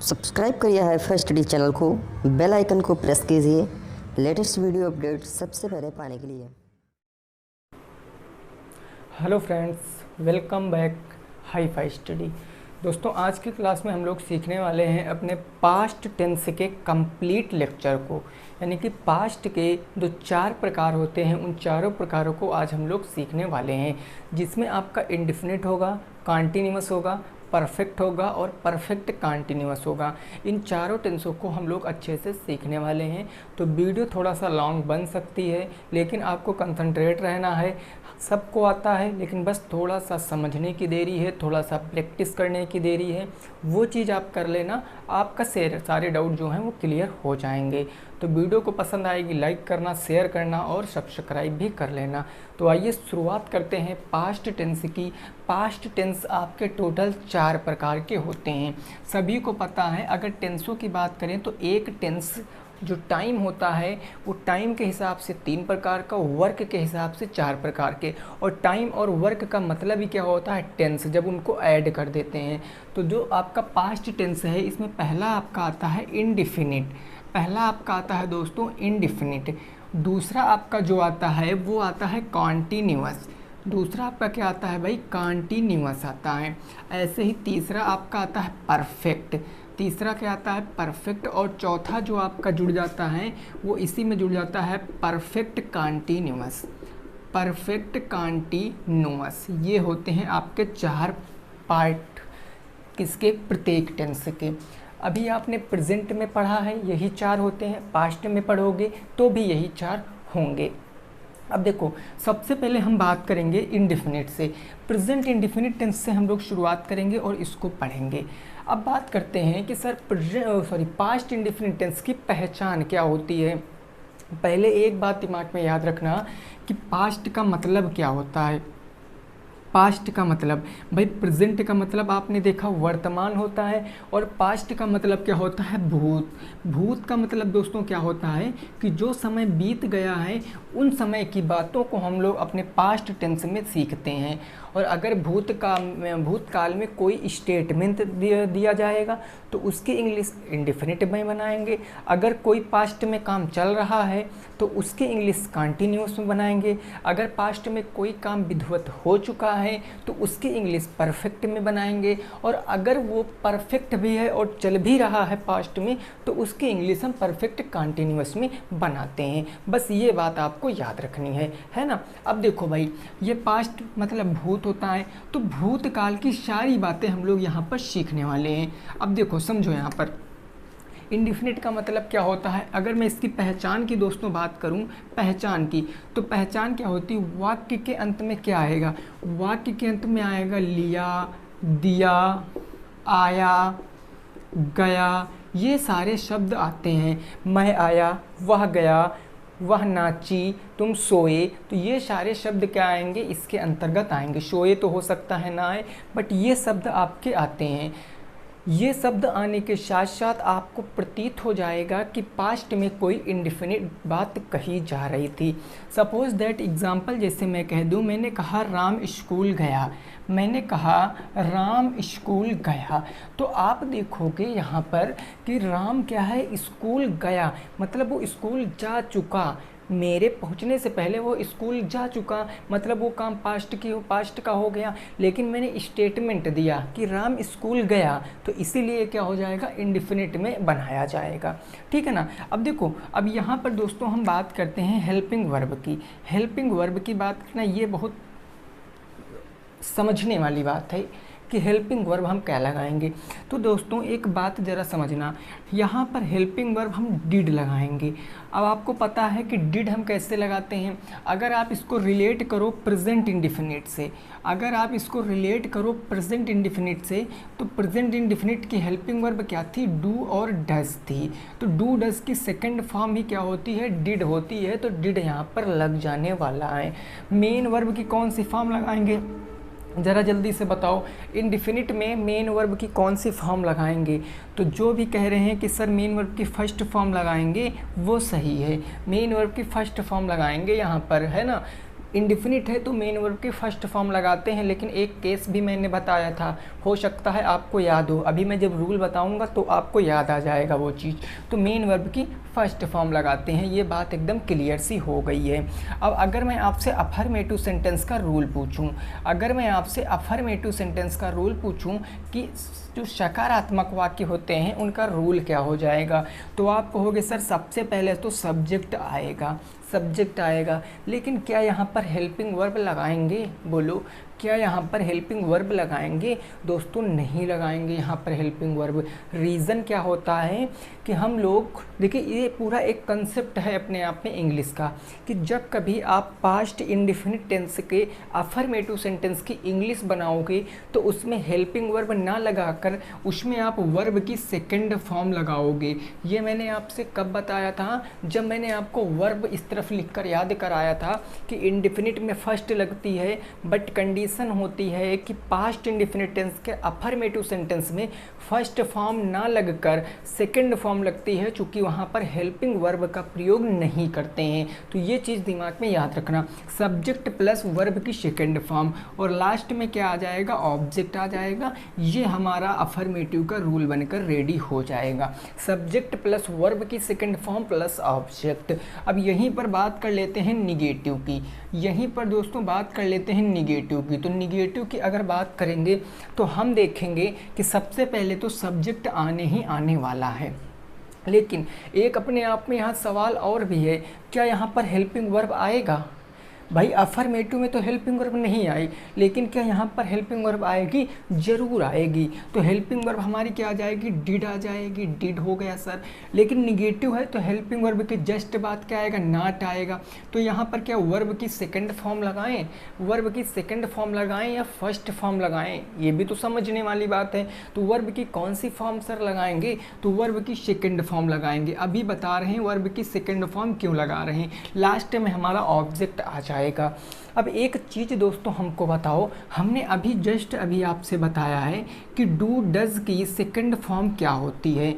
Subscribe करिए HiFi study channel को, bell icon को प्रेस कीजिए लेटेस्ट वीडियो अपडेट सबसे पहले पाने के लिए। Hello friends, welcome back HiFi study. दोस्तों, आज की क्लास में हम लोग सीखने वाले हैं अपने पास्ट टेंस के कंप्लीट लेक्चर को, यानी कि पास्ट के जो 4 प्रकार होते हैं उन चारों प्रकारों को आज हम लोग सीखने वाले हैं, जिसमें आपका इंडेफिनिट होगा, कॉन्टिन्यूअस होगा, परफेक्ट होगा और परफेक्ट कॉन्टिन्यूअस होगा। इन चारों टेंसों को हम लोग अच्छे से सीखने वाले हैं। तो वीडियो थोड़ा सा लॉन्ग बन सकती है, लेकिन आपको कंसंट्रेट रहना है। सबको आता है, लेकिन बस थोड़ा सा समझने की देरी है, थोड़ा सा प्रैक्टिस करने की देरी है। वो चीज़ आप कर लेना, आपका सारे डाउट जो हैं वो क्लियर हो जाएंगे। तो वीडियो को पसंद आएगी लाइक करना, शेयर करना और सब्सक्राइब भी कर लेना। तो आइए शुरुआत करते हैं पास्ट टेंस की। पास्ट टेंस आपके टोटल 4 प्रकार के होते हैं। सभी को पता है, अगर टेंसों की बात करें तो एक टेंस जो टाइम होता है वो टाइम के हिसाब से 3 प्रकार का, वर्क के हिसाब से 4 प्रकार के। और टाइम और वर्क का मतलब ही क्या होता है, टेंस, जब उनको ऐड कर देते हैं। तो जो आपका पास्ट टेंस है, इसमें पहला आपका आता है इंडिफिनिट। पहला आपका आता है दोस्तों इंडिफिनिट। दूसरा आपका जो आता है वो आता है कॉन्टिन्यूअस। दूसरा आपका क्या आता है भाई, कॉन्टिन्यूअस आता है। ऐसे ही तीसरा आपका आता है परफेक्ट। तीसरा क्या आता है, परफेक्ट। और चौथा जो आपका जुड़ जाता है वो इसी में जुड़ जाता है, परफेक्ट कॉन्टिन्यूअस। परफेक्ट कॉन्टिन्यूअस, ये होते हैं आपके 4 पार्ट किसके, प्रत्येक टेंस के। अभी आपने प्रेजेंट में पढ़ा है, यही 4 होते हैं। पास्ट में पढ़ोगे तो भी यही 4 होंगे। अब देखो, सबसे पहले हम बात करेंगे इंडेफिनिट से। प्रेजेंट इंडेफिनिट टेंस से हम लोग शुरुआत करेंगे और इसको पढ़ेंगे। अब बात करते हैं कि सर पास्ट इंडेफिनिट टेंस की पहचान क्या होती है। पहले एक बात दिमाग में याद रखना कि पास्ट का मतलब क्या होता है। पास्ट का मतलब भाई, प्रेजेंट का मतलब आपने देखा वर्तमान होता है, और पास्ट का मतलब क्या होता है, भूत। भूत का मतलब दोस्तों क्या होता है कि जो समय बीत गया है उन समय की बातों को हम लोग अपने पास्ट टेंस में सीखते हैं। और अगर भूतकाल में कोई स्टेटमेंट दिया जाएगा तो उसकी इंग्लिश इंडेफिनिट में बनाएंगे। अगर कोई पास्ट में काम चल रहा है तो उसकी इंग्लिश कॉन्टिन्यूअस में बनाएंगे। अगर पास्ट में कोई काम विधिवत हो चुका है तो उसकी इंग्लिश परफेक्ट में बनाएंगे। और अगर वो परफेक्ट भी है और चल भी रहा है पास्ट में तो उसकी इंग्लिश हम परफेक्ट कॉन्टिन्यूअस में बनाते हैं। बस ये बात आपको याद रखनी है ना। अब देखो भाई, ये पास्ट मतलब भूत होता है, तो भूतकाल की सारी बातें हम लोग यहाँ पर सीखने वाले हैं। अब देखो समझो, यहाँ पर इंडेफिनिट का मतलब क्या होता है। अगर मैं इसकी पहचान की दोस्तों बात करूं, पहचान की, तो पहचान क्या होती है, वाक्य के अंत में क्या आएगा, वाक्य के अंत में आएगा लिया, दिया, आया, गया, ये सारे शब्द आते हैं। मैं आया, वह गया, वह नाची, तुम सोए, तो ये सारे शब्द क्या आएंगे, इसके अंतर्गत आएंगे। सोए तो हो सकता है ना आए, बट ये शब्द आपके आते हैं। ये शब्द आने के साथ साथ आपको प्रतीत हो जाएगा कि पास्ट में कोई इंडेफिनिट बात कही जा रही थी। सपोज दैट एग्जाम्पल, जैसे मैं कह दूं, मैंने कहा राम स्कूल गया। मैंने कहा राम स्कूल गया, तो आप देखोगे यहाँ पर कि राम क्या है, स्कूल गया, मतलब वो स्कूल जा चुका। मेरे पहुंचने से पहले वो स्कूल जा चुका, मतलब वो काम पास्ट का हो गया। लेकिन मैंने स्टेटमेंट दिया कि राम स्कूल गया, तो इसीलिए क्या हो जाएगा, इंडेफिनिट में बनाया जाएगा। ठीक है ना। अब देखो, अब यहाँ पर दोस्तों हम बात करते हैं हेल्पिंग वर्ब की। हेल्पिंग वर्ब की बात करना ये बहुत समझने वाली बात है कि हेल्पिंग वर्ब हम क्या लगाएंगे। तो दोस्तों एक बात ज़रा समझना, यहाँ पर हेल्पिंग वर्ब हम डिड लगाएंगे। अब आपको पता है कि डिड हम कैसे लगाते हैं। अगर आप इसको रिलेट करो प्रेजेंट इंडेफिनिट से, अगर आप इसको रिलेट करो प्रेजेंट इंडेफिनिट से, तो प्रेजेंट इंडेफिनिट की हेल्पिंग वर्ब क्या थी, डू और डज थी। तो डू डज की सेकंड फॉर्म ही क्या होती है, डिड होती है। तो डिड यहाँ पर लग जाने वाला है। मेन वर्ब की कौन सी फॉर्म लगाएंगे, ज़रा जल्दी से बताओ। इंडेफिनिट में मेन वर्ब की कौन सी फॉर्म लगाएंगे। तो जो भी कह रहे हैं कि सर मेन वर्ब की फर्स्ट फॉर्म लगाएंगे, वो सही है। मेन वर्ब की फर्स्ट फॉर्म लगाएंगे यहाँ पर, है ना। इंडिफिनिट है तो मेन वर्ब की फर्स्ट फॉर्म लगाते हैं, लेकिन एक केस भी मैंने बताया था, हो सकता है आपको याद हो, अभी मैं जब रूल बताऊंगा तो आपको याद आ जाएगा वो चीज़। तो मेन वर्ब की फर्स्ट फॉर्म लगाते हैं, ये बात एकदम क्लियर सी हो गई है। अब अगर मैं आपसे अफर्मेटिव सेंटेंस का रूल पूछूं, अगर मैं आपसे अफर्मेटिव सेंटेंस का रूल पूछूं कि जो सकारात्मक वाक्य होते हैं उनका रूल क्या हो जाएगा, तो आप कहोगे सर सबसे पहले तो सब्जेक्ट आएगा, सब्जेक्ट आएगा, लेकिन क्या यहाँ पर हेल्पिंग वर्ब लगाएंगे? बोलो, क्या यहाँ पर हेल्पिंग वर्ब लगाएंगे? दोस्तों नहीं लगाएंगे यहाँ पर हेल्पिंग वर्ब। रीज़न क्या होता है कि हम लोग देखिए, ये पूरा एक कंसेप्ट है अपने आप में इंग्लिश का, कि जब कभी आप पास्ट इंडिफिनिट टेंस के अफर्मेटिव सेंटेंस की इंग्लिश बनाओगे तो उसमें हेल्पिंग वर्ब ना लगाकर उसमें आप वर्ब की सेकेंड फॉर्म लगाओगे। ये मैंने आपसे कब बताया था? जब मैंने आपको वर्ब इस तरफ लिखकर याद कराया था कि इंडिफिनिट में फर्स्ट लगती है, बट कंडीशन होती है कि पास्ट इंडिफिनिट टेंस के अफर्मेटिव सेंटेंस में फर्स्ट फॉर्म ना लगकर सेकंड फॉर्म लगती है, चूंकि वहाँ पर हेल्पिंग वर्ब का प्रयोग नहीं करते हैं। तो ये चीज़ दिमाग में याद रखना, सब्जेक्ट प्लस वर्ब की सेकंड फॉर्म, और लास्ट में क्या आ जाएगा? ऑब्जेक्ट आ जाएगा। ये हमारा अफर्मेटिव का रूल बनकर रेडी हो जाएगा, सब्जेक्ट प्लस वर्ब की सेकंड फॉर्म प्लस ऑब्जेक्ट। अब यहीं पर बात कर लेते हैं निगेटिव की, यहीं पर दोस्तों बात कर लेते हैं निगेटिव की। तो निगेटिव की अगर बात करेंगे तो हम देखेंगे कि सबसे पहले तो सब्जेक्ट आने ही आने वाला है, लेकिन एक अपने आप में यहाँ सवाल और भी है, क्या यहाँ पर हेल्पिंग वर्ब आएगा? भाई अफर्मेटिव में तो हेल्पिंग वर्ब नहीं आई, लेकिन क्या यहाँ पर हेल्पिंग वर्ब आएगी? जरूर आएगी। तो हेल्पिंग वर्ब हमारी क्या आ जाएगी? डिड आ जाएगी। डिड हो गया सर, लेकिन निगेटिव है तो हेल्पिंग वर्ब के जस्ट बाद क्या आएगा? नॉट आएगा। तो यहाँ पर क्या वर्ब की सेकंड फॉर्म लगाएं? वर्ब की सेकंड फॉर्म लगाएं या फर्स्ट फॉर्म लगाएं? ये भी तो समझने वाली बात है। तो वर्ब की कौन सी फॉर्म सर लगाएंगे? तो वर्ब की सेकंड फॉर्म लगाएंगे। अभी बता रहे हैं वर्ब की सेकंड फॉर्म क्यों लगा रहे हैं, लास्ट में हमारा ऑब्जेक्ट आ जाएगा। अब एक चीज़ दोस्तों हमको बताओ, हमने अभी जस्ट अभी आपसे बताया है कि डू डज की सेकंड फॉर्म क्या होती है।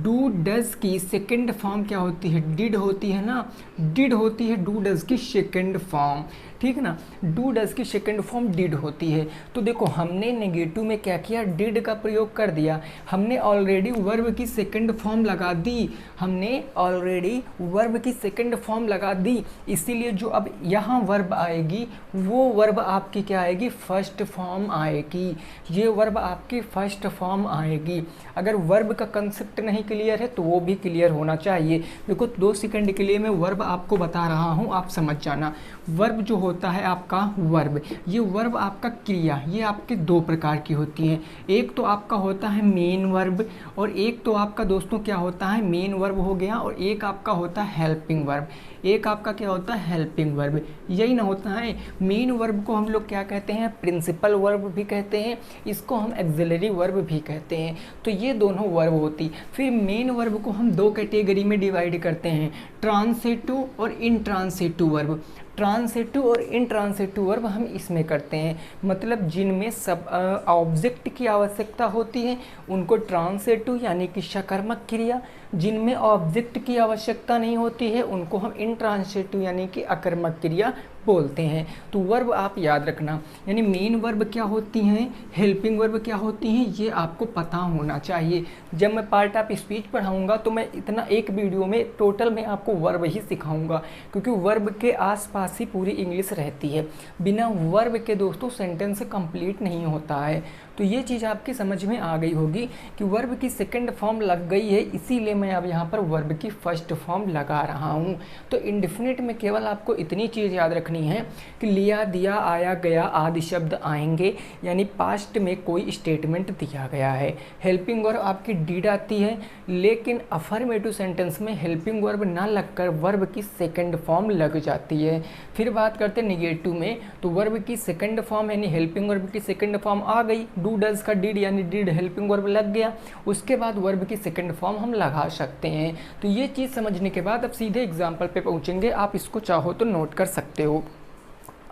डू डज की सेकंड फॉर्म क्या होती है? डिड होती है ना, डिड होती है डू डज की सेकंड फॉर्म, ठीक ना। डू डज की सेकंड फॉर्म डिड होती है। तो देखो हमने नेगेटिव में क्या किया? डिड का प्रयोग कर दिया, हमने ऑलरेडी वर्ब की सेकंड फॉर्म लगा दी, हमने ऑलरेडी वर्ब की सेकंड फॉर्म लगा दी, इसीलिए जो अब यहाँ वर्ब आएगी वो वर्ब आपकी क्या आएगी? फर्स्ट फॉर्म आएगी। ये वर्ब आपकी फर्स्ट फॉर्म आएगी। अगर वर्ब का कंसेप्ट नहीं क्लियर है तो वो भी क्लियर होना चाहिए। देखो 2 सेकंड के लिए मैं वर्ब आपको बता रहा हूँ, आप समझ जाना। वर्ब जो होता है आपका वर्ब, ये वर्ब आपका क्रिया, ये आपके 2 प्रकार की होती हैं। एक तो आपका होता है मेन वर्ब, और एक तो आपका दोस्तों क्या होता है? मेन वर्ब हो गया, और एक आपका होता है हेल्पिंग वर्ब। एक आपका क्या होता है? Helping verb. यही ना होता है। मेन वर्ब को हम लोग क्या कहते हैं? प्रिंसिपल वर्ब भी कहते हैं, इसको हम एक्सिलरी वर्ब भी कहते हैं। तो ये दोनों वर्ब होती। फिर मेन वर्ब को हम 2 कैटेगरी में डिवाइड करते हैं, ट्रांसिटिव और इनट्रांसिटिव वर्ब। ट्रांसिटिव और इनट्रांसिटिव वर्ब हम इसमें करते हैं, मतलब जिनमें सब ऑब्जेक्ट की आवश्यकता होती है उनको ट्रांसिटिव यानी कि सकर्मक क्रिया, जिनमें ऑब्जेक्ट की आवश्यकता नहीं होती है उनको हम इनट्रांसिटिव यानी कि अकर्मक क्रिया बोलते हैं। तो वर्ब आप याद रखना, यानी मेन वर्ब क्या होती हैं, हेल्पिंग वर्ब क्या होती हैं, ये आपको पता होना चाहिए। जब मैं पार्ट ऑफ स्पीच पढ़ाऊंगा तो मैं इतना एक वीडियो में टोटल में आपको वर्ब ही सिखाऊंगा, क्योंकि वर्ब के आसपास ही पूरी इंग्लिश रहती है। बिना वर्ब के दोस्तों सेंटेंस कंप्लीट नहीं होता है। तो ये चीज़ आपकी समझ में आ गई होगी कि वर्ब की सेकंड फॉर्म लग गई है, इसीलिए मैं अब यहाँ पर वर्ब की फर्स्ट फॉर्म लगा रहा हूँ। तो इंडेफिनिट में केवल आपको इतनी चीज़ याद रखनी है कि लिया, दिया, आया, गया आदि शब्द आएंगे, यानी पास्ट में कोई स्टेटमेंट दिया गया है। हेल्पिंग वर्ब आपकी डिड आती है, लेकिन अफर्मेटिव सेंटेंस में हेल्पिंग वर्ब ना लगकर वर्ब की सेकंड फॉर्म लग जाती है। फिर बात करते हैं निगेटिव में, तो वर्ब की सेकंड फॉर्म यानी हेल्पिंग वर्ब की सेकंड फॉर्म आ गई, डू डज का डिड यानी डिड हेल्पिंग वर्ब लग गया, उसके बाद वर्ब की सेकंड फॉर्म हम लगा सकते हैं। तो ये चीज़ समझने के बाद अब सीधे एग्जाम्पल पे पहुंचेंगे। आप इसको चाहो तो नोट कर सकते हो,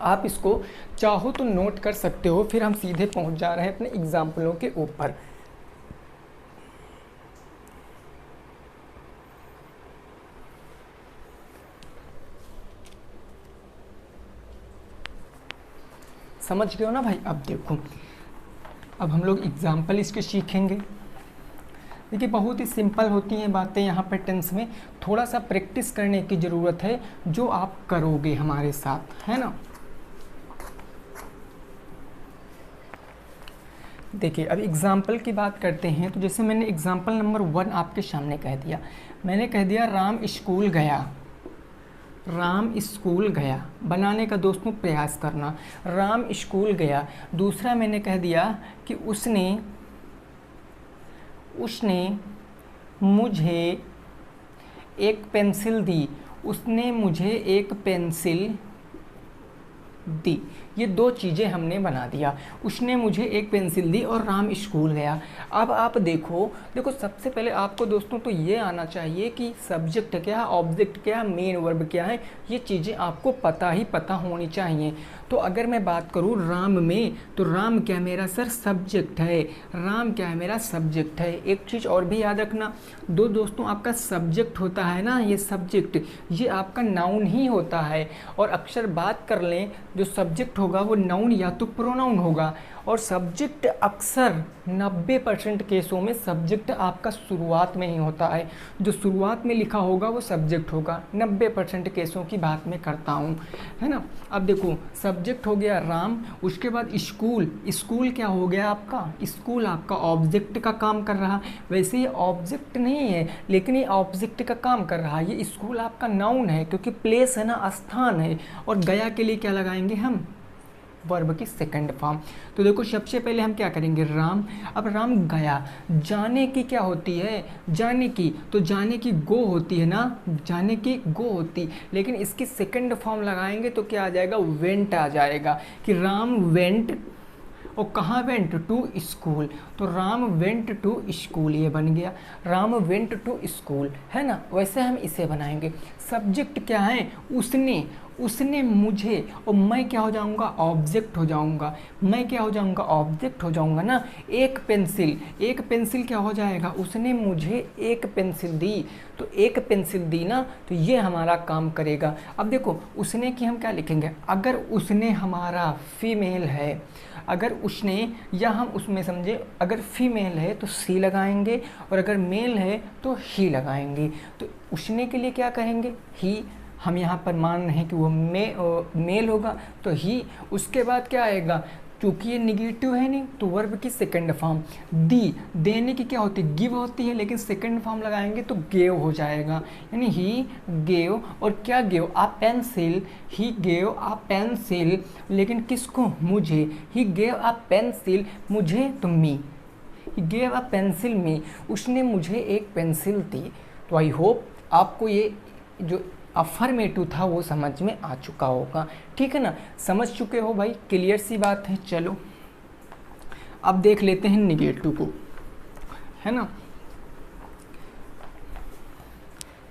आप इसको चाहो तो नोट कर सकते हो। फिर हम सीधे पहुंच जा रहे हैं अपने एग्जाम्पलों के ऊपर। समझ गए हो ना भाई। अब देखो, अब हम लोग एग्जाम्पल इसके सीखेंगे। देखिए बहुत ही सिंपल होती हैं बातें यहाँ पर टेंस में, थोड़ा सा प्रैक्टिस करने की ज़रूरत है जो आप करोगे हमारे साथ, है ना। देखिए अब एग्जाम्पल की बात करते हैं, तो जैसे मैंने एग्जाम्पल नंबर 1 आपके सामने कह दिया, मैंने कह दिया राम स्कूल गया। राम स्कूल गया बनाने का दोस्तों प्रयास करना, राम स्कूल गया। दूसरा मैंने कह दिया कि उसने मुझे एक पेंसिल दी। उसने मुझे एक पेंसिल दी। ये दो चीज़ें हमने बना दिया, उसने मुझे एक पेंसिल दी और राम स्कूल गया। अब आप देखो सबसे पहले आपको दोस्तों तो ये आना चाहिए कि सब्जेक्ट क्या है, ऑब्जेक्ट क्या है, मेन वर्ब क्या है, ये चीज़ें आपको पता होनी चाहिए। तो अगर मैं बात करूँ राम में, तो राम क्या मेरा सर सब्जेक्ट है, राम क्या है मेरा सब्जेक्ट है। एक चीज़ और भी याद रखना दोस्तों, आपका सब्जेक्ट होता है ना, ये सब्जेक्ट ये आपका नाउन ही होता है। और अक्सर बात कर लें जो सब्जेक्ट होगा वो नाउन या तो प्रोनाउन होगा, और सब्जेक्ट अक्सर 90% केसों में सब्जेक्ट आपका शुरुआत में ही होता है। जो शुरुआत में लिखा होगा वो सब्जेक्ट होगा, 90% केसों की बात मैं करता हूँ, है ना। अब देखो सब्जेक्ट हो गया राम, उसके बाद स्कूल। स्कूल क्या हो गया आपका, स्कूल आपका ऑब्जेक्ट का काम कर रहा। वैसे ये ऑब्जेक्ट नहीं है लेकिन ये ऑब्जेक्ट का काम कर रहा है। ये स्कूल आपका नाउन है क्योंकि प्लेस है ना, स्थान है। और गया के लिए क्या लगाएंगे हम, वर्ब की सेकंड फॉर्म। तो देखो सबसे पहले हम क्या करेंगे राम। अब राम गया, जाने की क्या होती है, जाने की, तो जाने की गो होती है ना, जाने की गो होती, लेकिन इसकी सेकंड फॉर्म लगाएंगे तो क्या आ जाएगा, वेंट आ जाएगा। कि राम वेंट, और कहाँ वेंट, टू स्कूल। तो राम वेंट टू स्कूल, ये बन गया राम वेंट टू स्कूल, है ना। वैसे हम इसे बनाएंगे। सब्जेक्ट क्या है, उसने मुझे, और मैं क्या हो जाऊंगा, ऑब्जेक्ट हो जाऊंगा। मैं क्या हो जाऊंगा, ऑब्जेक्ट हो जाऊंगा ना। एक पेंसिल क्या हो जाएगा, उसने मुझे एक पेंसिल दी। तो एक पेंसिल दी ना, तो ये हमारा काम करेगा। अब देखो उसने की हम क्या लिखेंगे, अगर उसने हमारा फीमेल है, अगर उसने, या हम उसमें समझे अगर फीमेल है तो सी लगाएंगे, और अगर मेल है तो ही लगाएंगे। तो उसने के लिए क्या कहेंगे, ही। हम यहाँ पर मान रहे हैं कि वो मेल होगा तो ही। उसके बाद क्या आएगा, क्योंकि ये निगेटिव है नहीं तो वर्ब की सेकंड फॉर्म। दी, देने की क्या होती है, गिव होती है, लेकिन सेकंड फॉर्म लगाएंगे तो गेव हो जाएगा। यानी ही गेव, और क्या gave, a pencil. He gave a pencil, लेकिन किसको, मुझे। ही गेव आ पेंसिल मुझे, तो मी। ही गेव आ पेंसिल मी, उसने मुझे एक पेंसिल दी। तो आई होप आपको ये जो अफर्मेटिव था वो समझ में आ चुका होगा, ठीक है ना। समझ चुके हो भाई, क्लियर सी बात है। चलो अब देख लेते हैं निगेटिव को, है ना।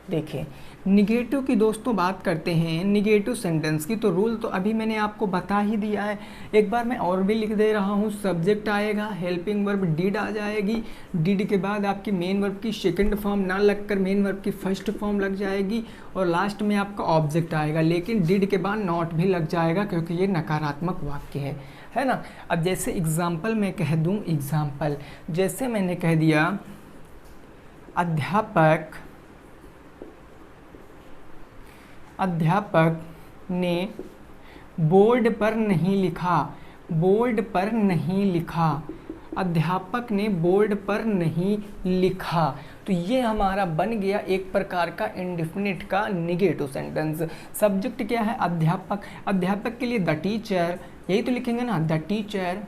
देखिए निगेटिव की दोस्तों बात करते हैं, निगेटिव सेंटेंस की। तो रूल तो अभी मैंने आपको बता ही दिया है, एक बार मैं और भी लिख दे रहा हूँ। सब्जेक्ट आएगा, हेल्पिंग वर्ब डिड आ जाएगी, डिड के बाद आपकी मेन वर्ब की सेकंड फॉर्म ना लगकर मेन वर्ब की फर्स्ट फॉर्म लग जाएगी, और लास्ट में आपका ऑब्जेक्ट आएगा, लेकिन डिड के बाद नॉट भी लग जाएगा क्योंकि ये नकारात्मक वाक्य है ना। अब जैसे एग्जाम्पल मैं कह दूँ, एग्जाम्पल जैसे मैंने कह दिया अध्यापक ने बोर्ड पर नहीं लिखा, बोर्ड पर नहीं लिखा। अध्यापक ने बोर्ड पर नहीं लिखा। तो ये हमारा बन गया एक प्रकार का इंडेफिनिट का निगेटिव सेंटेंस। सब्जेक्ट क्या है, अध्यापक। अध्यापक के लिए द टीचर, यही तो लिखेंगे ना, द टीचर।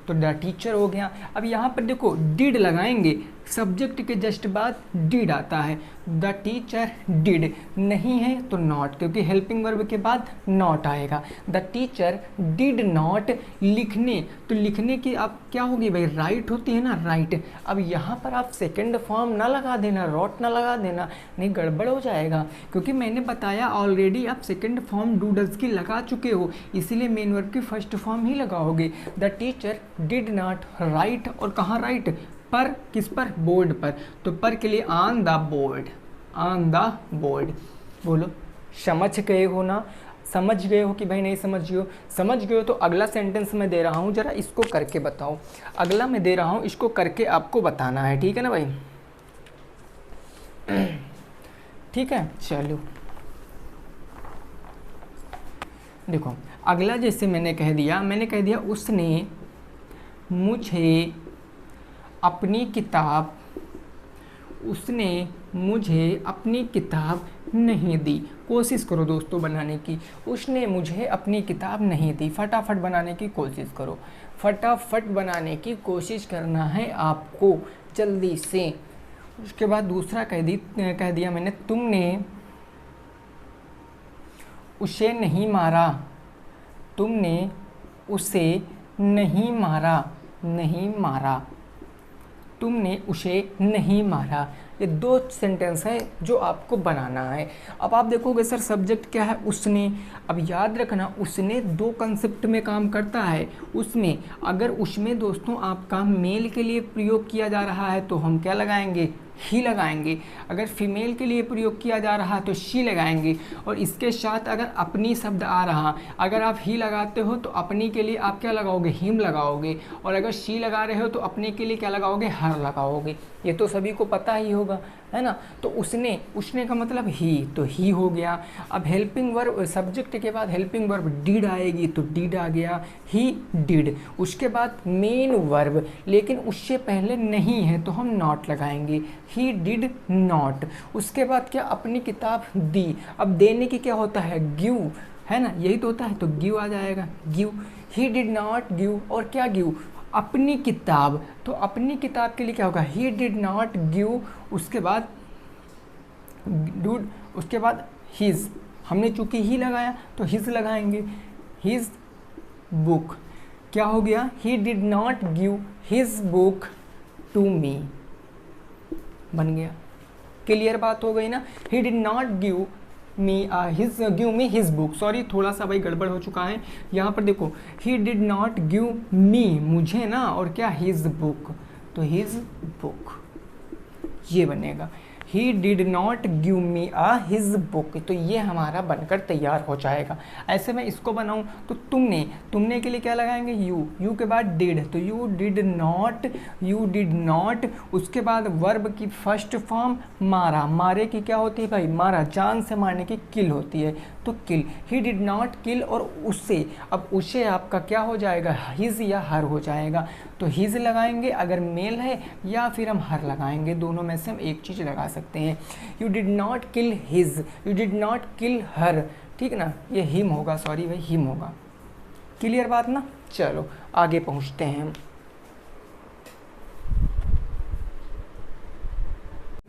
तो द टीचर हो गया। अब यहाँ पर देखो डिड लगाएंगे, सब्जेक्ट के जस्ट बाद डिड आता है। द टीचर डिड, नहीं है तो नॉट, क्योंकि हेल्पिंग वर्ब के बाद नॉट आएगा। द टीचर डिड नॉट, लिखने, तो लिखने की आप क्या होगी भाई, राइट होती है ना, राइट। अब यहाँ पर आप सेकंड फॉर्म ना लगा देना, रॉट ना लगा देना, नहीं गड़बड़ हो जाएगा, क्योंकि मैंने बताया ऑलरेडी आप सेकंड फॉर्म डू डज की लगा चुके हो, इसीलिए मेन वर्ब की फर्स्ट फॉर्म ही लगाओगे। The teacher did not right, और कहाँ राइट, पर, किस पर, बोर्ड पर। तो पर के लिए on the board, on the board. बोलो समझ गए हो ना। समझ गए हो कि भाई नहीं समझ गए हो? समझ गए हो तो अगला सेंटेंस मैं दे रहा हूँ, ज़रा इसको करके बताओ। अगला मैं दे रहा हूँ, इसको करके आपको बताना है, ठीक है ना भाई? ठीक है, चलो देखो अगला जैसे मैंने कह दिया उसने मुझे अपनी किताब नहीं दी। कोशिश करो दोस्तों बनाने की, उसने मुझे अपनी किताब नहीं दी। फटाफट बनाने की कोशिश करो, फटाफट बनाने की कोशिश करना है आपको, जल्दी से। उसके बाद दूसरा कह दिया मैंने, तुमने उसे नहीं मारा। तुमने उसे नहीं मारा, तुमने उसे नहीं मारा। ये 2 सेंटेंस है जो आपको बनाना है। अब आप देखोगे सर सब्जेक्ट क्या है? उसने। अब याद रखना उसने 2 कंसेप्ट में काम करता है। उसमें अगर उसमें दोस्तों आपका मेल के लिए प्रयोग किया जा रहा है तो हम क्या लगाएंगे? ही लगाएंगे। अगर फीमेल के लिए प्रयोग किया जा रहा है तो शी लगाएंगे। और इसके साथ अगर अपनी शब्द आ रहा, अगर आप ही लगाते हो तो अपनी के लिए आप क्या लगाओगे? हिम लगाओगे। और अगर शी लगा रहे हो तो अपने के लिए क्या लगाओगे? हर लगाओगे। ये तो सभी को पता ही होगा, है ना? तो उसने का मतलब ही, तो ही हो गया। अब हेल्पिंग वर्ब, सब्जेक्ट के बाद हेल्पिंग वर्ब डिड आएगी तो डिड आ गया, ही डिड। उसके बाद मेन वर्ब, लेकिन उससे पहले नहीं है तो हम नॉट लगाएंगे, ही डिड नॉट। उसके बाद क्या? अपनी किताब दी। अब देने की क्या होता है? गिव, है ना? यही तो होता है, तो गिव आ जाएगा, give. He did not give, और क्या गिव? अपनी किताब। तो अपनी किताब के लिए क्या होगा? ही डिड नॉट गिव। उसके बाद डूड, उसके बाद हिज। हमने चूंकि ही लगाया तो हिज लगाएंगे, हिज बुक। क्या हो गया? He did not give his book to me. बन गया, क्लियर बात हो गई ना? He did not give me his book. Sorry, थोड़ा सा भाई गड़बड़ हो चुका है यहाँ पर। देखो, ही डिड नॉट गिव मी, मुझे ना, और क्या? हिज बुक, तो हिज बुक ये बनेगा। ही did not give me his book. तो ये हमारा बनकर तैयार हो जाएगा। ऐसे मैं इसको बनाऊं तो तुमने के लिए क्या लगाएंगे? यू के बाद डिड, तो यू डिड नॉट। उसके बाद वर्ब की फर्स्ट फॉर्म मारा। मारे की क्या होती है भाई? मारा, जान से मारने की किल होती है, तो किल। ही डिड नॉट किल, और उससे, अब उसे आपका क्या हो जाएगा? हिज या हर हो जाएगा। तो हिज लगाएंगे अगर मेल है, या फिर हम हर लगाएंगे। दोनों में से हम एक चीज़ लगा सकते हैं। You did not kill his, you did not kill her, ठीक ना? ये हिम होगा, सॉरी भाई, हिम होगा। क्लियर बात ना? चलो आगे पहुँचते हैं हम।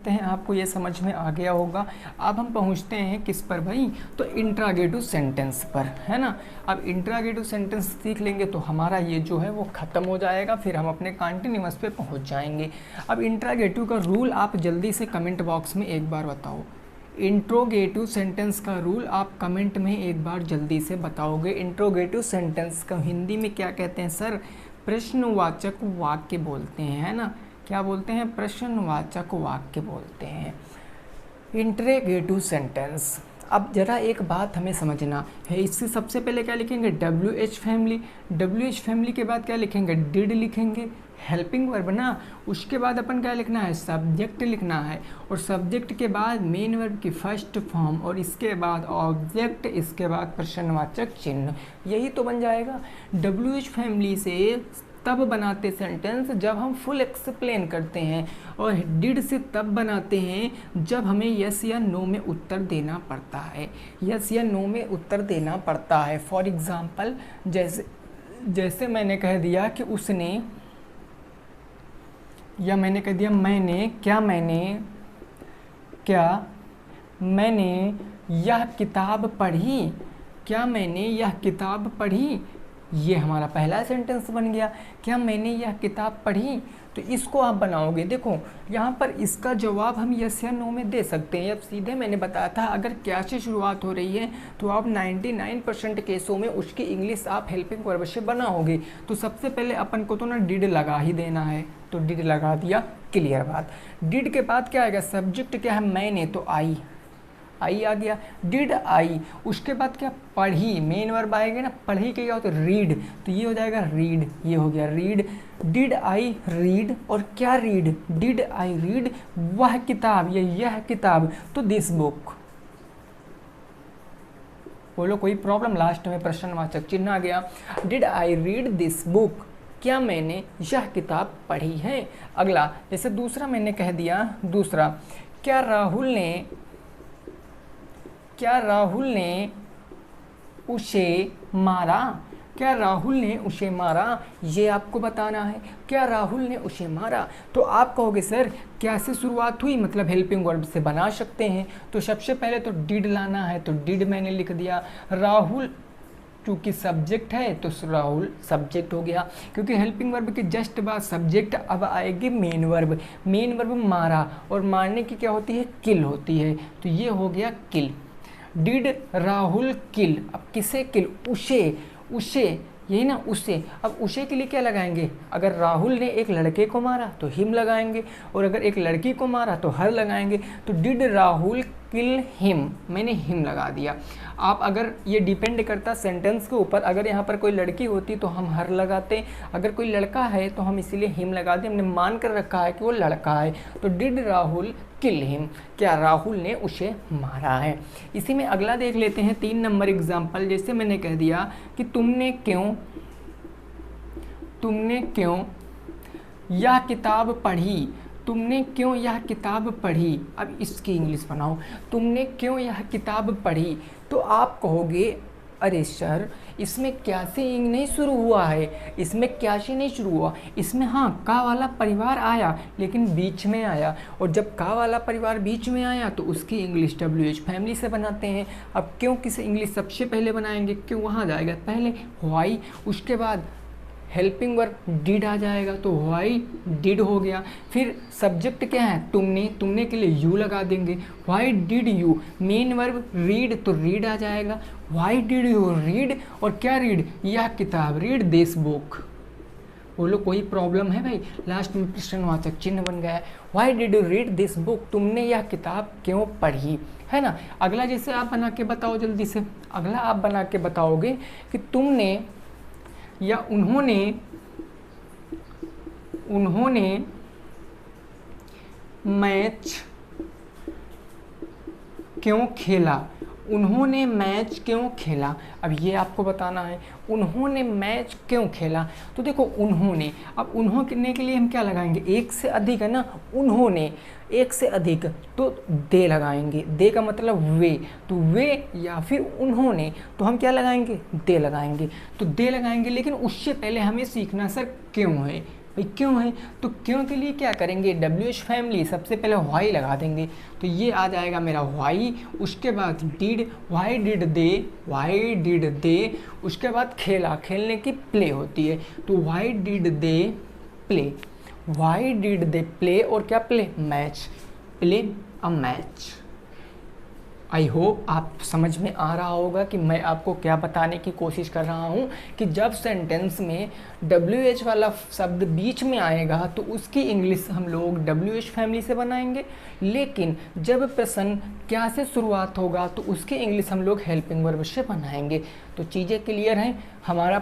हैं आपको ये समझ में आ गया होगा। अब हम पहुंचते हैं किस पर भाई? तो इंट्रागेटिव सेंटेंस पर, है ना? अब इंट्रागेटिव सेंटेंस सीख लेंगे तो हमारा ये जो है वो ख़त्म हो जाएगा, फिर हम अपने कॉन्टिन्यूअस पे पहुंच जाएंगे। अब इंट्रागेटिव का रूल आप जल्दी से कमेंट बॉक्स में एक बार बताओ। इंट्रोगेटिव सेंटेंस का रूल आप कमेंट में एक बार जल्दी से बताओगे। इंट्रोगेटिव सेंटेंस का हिंदी में क्या कहते हैं सर? प्रश्नवाचक वाक्य बोलते हैं, है ना? क्या बोलते हैं? प्रश्नवाचक वाक्य बोलते हैं। Interrogative sentence. अब जरा एक बात हमें समझना है, इससे सबसे पहले क्या लिखेंगे? WH family. WH फैमिली के बाद क्या लिखेंगे? डिड लिखेंगे, हेल्पिंग वर्ब ना। उसके बाद अपन क्या लिखना है? सब्जेक्ट लिखना है, और सब्जेक्ट के बाद मेन वर्ब की फर्स्ट फॉर्म, और इसके बाद ऑब्जेक्ट, इसके बाद प्रश्नवाचक चिन्ह। यही तो बन जाएगा। WH फैमिली से तब बनाते सेंटेंस जब हम फुल एक्सप्लेन करते हैं, और डिड से तब बनाते हैं जब हमें यस या नो में उत्तर देना पड़ता है। यस या नो में उत्तर देना पड़ता है। फॉर एग्जांपल, जैसे मैंने कह दिया कि उसने, या मैंने कह दिया मैंने, क्या मैंने यह किताब पढ़ी, क्या मैंने यह किताब पढ़ी। ये हमारा पहला सेंटेंस बन गया, क्या मैंने यह किताब पढ़ी। तो इसको आप बनाओगे। देखो यहाँ पर इसका जवाब हम यस या नो में दे सकते हैं। अब सीधे मैंने बताया था अगर क्या से शुरुआत हो रही है तो आप 99% केसों में उसकी इंग्लिश आप हेल्पिंग वर्ब से बनाओगे। तो सबसे पहले अपन को तो ना डिड लगा ही देना है, तो डिड लगा दिया, क्लियर बात। डिड के बाद क्या आएगा? सब्जेक्ट क्या है? मैंने, तो आई। आई आ गया, डिड आई, उसके बाद क्या पढ़ी, मेन वर्ब आएगा ना, पढ़ी क्या होता है रीड, तो ये हो जाएगा रीड, ये हो गया रीड, डिड आई रीड, और क्या रीड, डिड आई रीड वह किताब या यह किताब, तो दिस बुक। बोलो कोई प्रॉब्लम, लास्ट में प्रश्नवाचक चिन्ह आ गया, did I read this book, क्या मैंने यह किताब पढ़ी है। अगला जैसे दूसरा मैंने कह दिया, दूसरा क्या राहुल ने उसे मारा, क्या राहुल ने उसे मारा, ये आपको बताना है, क्या राहुल ने उसे मारा। तो आप कहोगे सर क्या से शुरुआत हुई, मतलब हेल्पिंग वर्ब से बना सकते हैं, तो सबसे पहले तो डिड लाना है, तो डिड मैंने लिख दिया, राहुल क्योंकि सब्जेक्ट है तो राहुल सब्जेक्ट हो गया, क्योंकि हेल्पिंग वर्ब के जस्ट बाद सब्जेक्ट अब आएगी मेन वर्ब, मेन वर्ब मारा, और मारने की क्या होती है, किल होती है, तो ये हो गया किल, डिड राहुल किल, अब किसे किल, उसे यही ना, उसे, अब उसे के लिए क्या लगाएंगे, अगर राहुल ने एक लड़के को मारा तो हिम लगाएंगे, और अगर एक लड़की को मारा तो हर लगाएंगे, तो डिड राहुल किल हिम, मैंने हिम लगा दिया। आप अगर ये डिपेंड करता सेंटेंस के ऊपर, अगर यहाँ पर कोई लड़की होती तो हम हर लगाते, अगर कोई लड़का है तो हम इसीलिए हिम लगाते, हमने मान कर रखा है कि वो लड़का है, तो डिड राहुल किल हिम, क्या राहुल ने उसे मारा है। इसी में अगला देख लेते हैं 3 नंबर एग्जाम्पल, जैसे मैंने कह दिया कि तुमने क्यों यह किताब पढ़ी, तुमने क्यों यह किताब पढ़ी, अब इसकी इंग्लिश बनाओ, तुमने क्यों यह किताब पढ़ी, तो आप कहोगे अरे सर इसमें क्या से नहीं शुरू हुआ है, इसमें क्या से नहीं शुरू हुआ, इसमें हाँ का वाला परिवार आया लेकिन बीच में आया, और जब का वाला परिवार बीच में आया तो उसकी इंग्लिश WH फैमिली से बनाते हैं। अब क्यों किसे इंग्लिश सबसे पहले बनाएंगे, क्यों वहाँ जाएगा पहले व्हाई, उसके बाद हेल्पिंग वर्ब डिड आ जाएगा, तो व्हाई डिड हो गया, फिर सब्जेक्ट क्या है तुमने के लिए यू लगा देंगे, why did you, main verb read, तो रीड आ जाएगा, व्हाई डिड यू रीड, और क्या रीड, यह किताब, रीड दिस बुक। बोलो कोई प्रॉब्लम है भाई, लास्ट में प्रश्नवाचक चिन्ह बन गया है, why did you read this book, तुमने यह किताब क्यों पढ़ी, है ना। अगला जैसे आप बना के बताओ जल्दी से, अगला आप बना के बताओगे कि तुमने या उन्होंने मैच क्यों खेला, उन्होंने मैच क्यों खेला, अब ये आपको बताना है, उन्होंने मैच क्यों खेला। तो देखो उन्होंने, अब उन्होंने के लिए हम क्या लगाएंगे, एक से अधिक है ना, उन्होंने एक से अधिक तो दे लगाएंगे, दे का मतलब वे, तो वे या फिर उन्होंने, तो हम क्या लगाएंगे, दे लगाएंगे, तो दे लगाएंगे, लेकिन उससे पहले हमें सीखना सर क्यों है, भाई क्यों है, तो क्यों के लिए क्या करेंगे, WH फैमिली, सबसे पहले व्हाई लगा देंगे, तो ये आ जाएगा मेरा व्हाई, उसके बाद डिड, व्हाई डिड दे, उसके बाद खेला, खेलने की प्ले होती है, तो why did they play, why did they play, और क्या play, match, play a match. I hope आप समझ में आ रहा होगा कि मैं आपको क्या बताने की कोशिश कर रहा हूँ, कि जब सेंटेंस में WH वाला शब्द बीच में आएगा तो उसकी इंग्लिश हम लोग WH फैमिली से बनाएंगे, लेकिन जब प्रश्न क्या से शुरुआत होगा तो उसकी इंग्लिश हम लोग हेल्पिंग वर्ब से बनाएंगे। तो चीज़ें क्लियर हैं, हमारा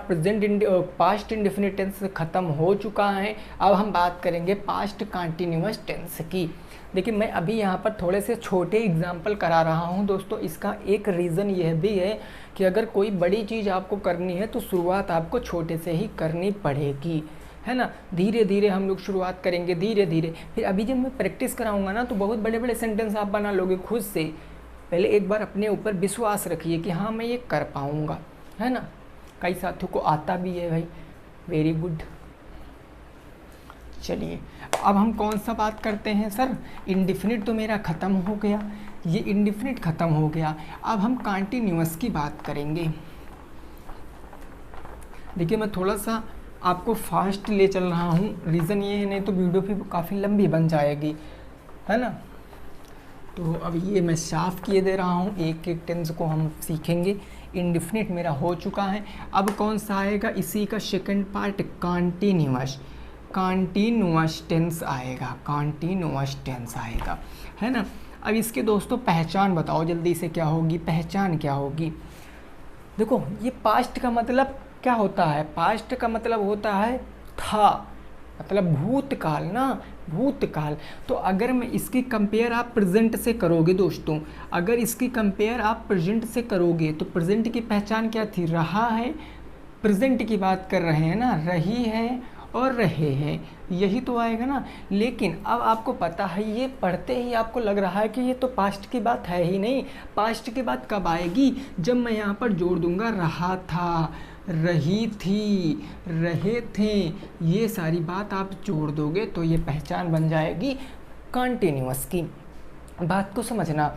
पास्ट इंडेफिनिट टेंस ख़त्म हो चुका है, अब हम बात करेंगे पास्ट कंटिन्यूअस टेंस की। देखिए मैं अभी यहाँ पर थोड़े से छोटे एग्जाम्पल करा रहा हूँ दोस्तों, इसका एक रीज़न यह भी है कि अगर कोई बड़ी चीज़ आपको करनी है तो शुरुआत आपको छोटे से ही करनी पड़ेगी, है ना। धीरे धीरे हम लोग शुरुआत करेंगे, धीरे धीरे, फिर अभी जब मैं प्रैक्टिस कराऊंगा ना तो बहुत बड़े बड़े सेंटेंस आप बना लोगे खुद से। पहले एक बार अपने ऊपर विश्वास रखिए कि हाँ मैं ये कर पाऊँगा, है ना। कई साथियों को आता भी है भाई, वेरी गुड। चलिए अब हम कौन सा बात करते हैं सर, इंडिफिनिट तो मेरा ख़त्म हो गया, ये इंडिफिनिट ख़त्म हो गया, अब हम कंटिन्यूअस की बात करेंगे। देखिए मैं थोड़ा सा आपको फास्ट ले चल रहा हूँ, रीज़न ये है नहीं तो वीडियो भी काफ़ी लंबी बन जाएगी, है ना। तो अब ये मैं साफ़ किए दे रहा हूँ, एक एक टेंस को हम सीखेंगे। इंडिफिनिट मेरा हो चुका है, अब कौन सा आएगा, इसी का second part continuous, continuous tense आएगा, कंटिन्यूअस टेंस आएगा, है ना। अब इसके दोस्तों पहचान बताओ जल्दी से, क्या होगी पहचान, क्या होगी। देखो ये पास्ट का मतलब क्या होता है, पास्ट का मतलब होता है था, मतलब भूतकाल ना, भूतकाल। तो अगर मैं इसकी कंपेयर आप प्रेजेंट से करोगे दोस्तों, अगर इसकी कंपेयर आप प्रेजेंट से करोगे तो प्रेजेंट की पहचान क्या थी, रहा है, प्रेजेंट की बात कर रहे हैं ना, रही है और रहे हैं, यही तो आएगा ना। लेकिन अब आपको पता है, ये पढ़ते ही आपको लग रहा है कि ये तो पास्ट की बात है ही नहीं। पास्ट की बात कब आएगी, जब मैं यहाँ पर जोड़ दूंगा रहा था, रही थी, रहे थे, ये सारी बात आप जोड़ दोगे तो ये पहचान बन जाएगी कॉन्टिन्यूअस की। बात को समझना,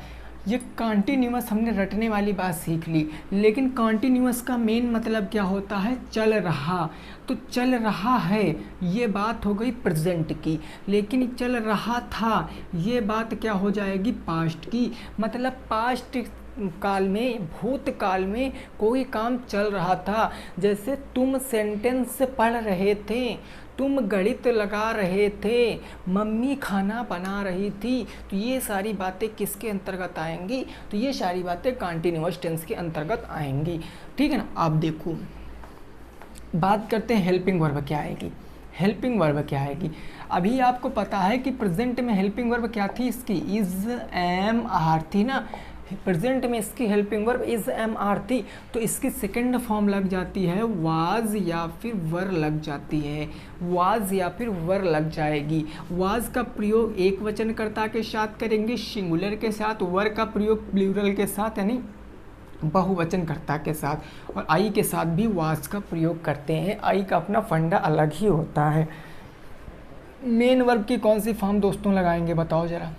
ये कॉन्टिन्यूअस हमने रटने वाली बात सीख ली, लेकिन कॉन्टिन्यूअस का मेन मतलब क्या होता है, चल रहा। तो चल रहा है ये बात हो गई प्रेजेंट की, लेकिन चल रहा था ये बात क्या हो जाएगी, पास्ट की। मतलब पास्ट काल में, भूतकाल में कोई काम चल रहा था। जैसे तुम सेंटेंस पढ़ रहे थे, तुम गणित लगा रहे थे, मम्मी खाना बना रही थी, तो ये सारी बातें किसके अंतर्गत आएंगी, तो ये सारी बातें कॉन्टिन्यूअस टेंस के अंतर्गत आएंगी। ठीक है ना। आप देखो बात करते हैं हेल्पिंग वर्ब क्या आएगी। हेल्पिंग वर्ब क्या आएगी, अभी आपको पता है कि प्रेजेंट में हेल्पिंग वर्ब क्या थी इसकी, इज एम आर थी ना। प्रेजेंट में इसकी helping verb is am are थी, तो इसकी सेकंड फॉर्म लग जाती है वाज या फिर वर लग जाती है, वाज या फिर वर लग जाएगी। वाज का प्रयोग एक वचनकर्ता के साथ करेंगे सिंगुलर के साथ, वर का प्रयोग प्लूरल के साथ यानी बहुवचनकर्ता के साथ, और आई के साथ भी वाज का प्रयोग करते हैं। आई का अपना फंडा अलग ही होता है। मेन वर्ब की कौन सी फॉर्म दोस्तों लगाएंगे बताओ ज़रा,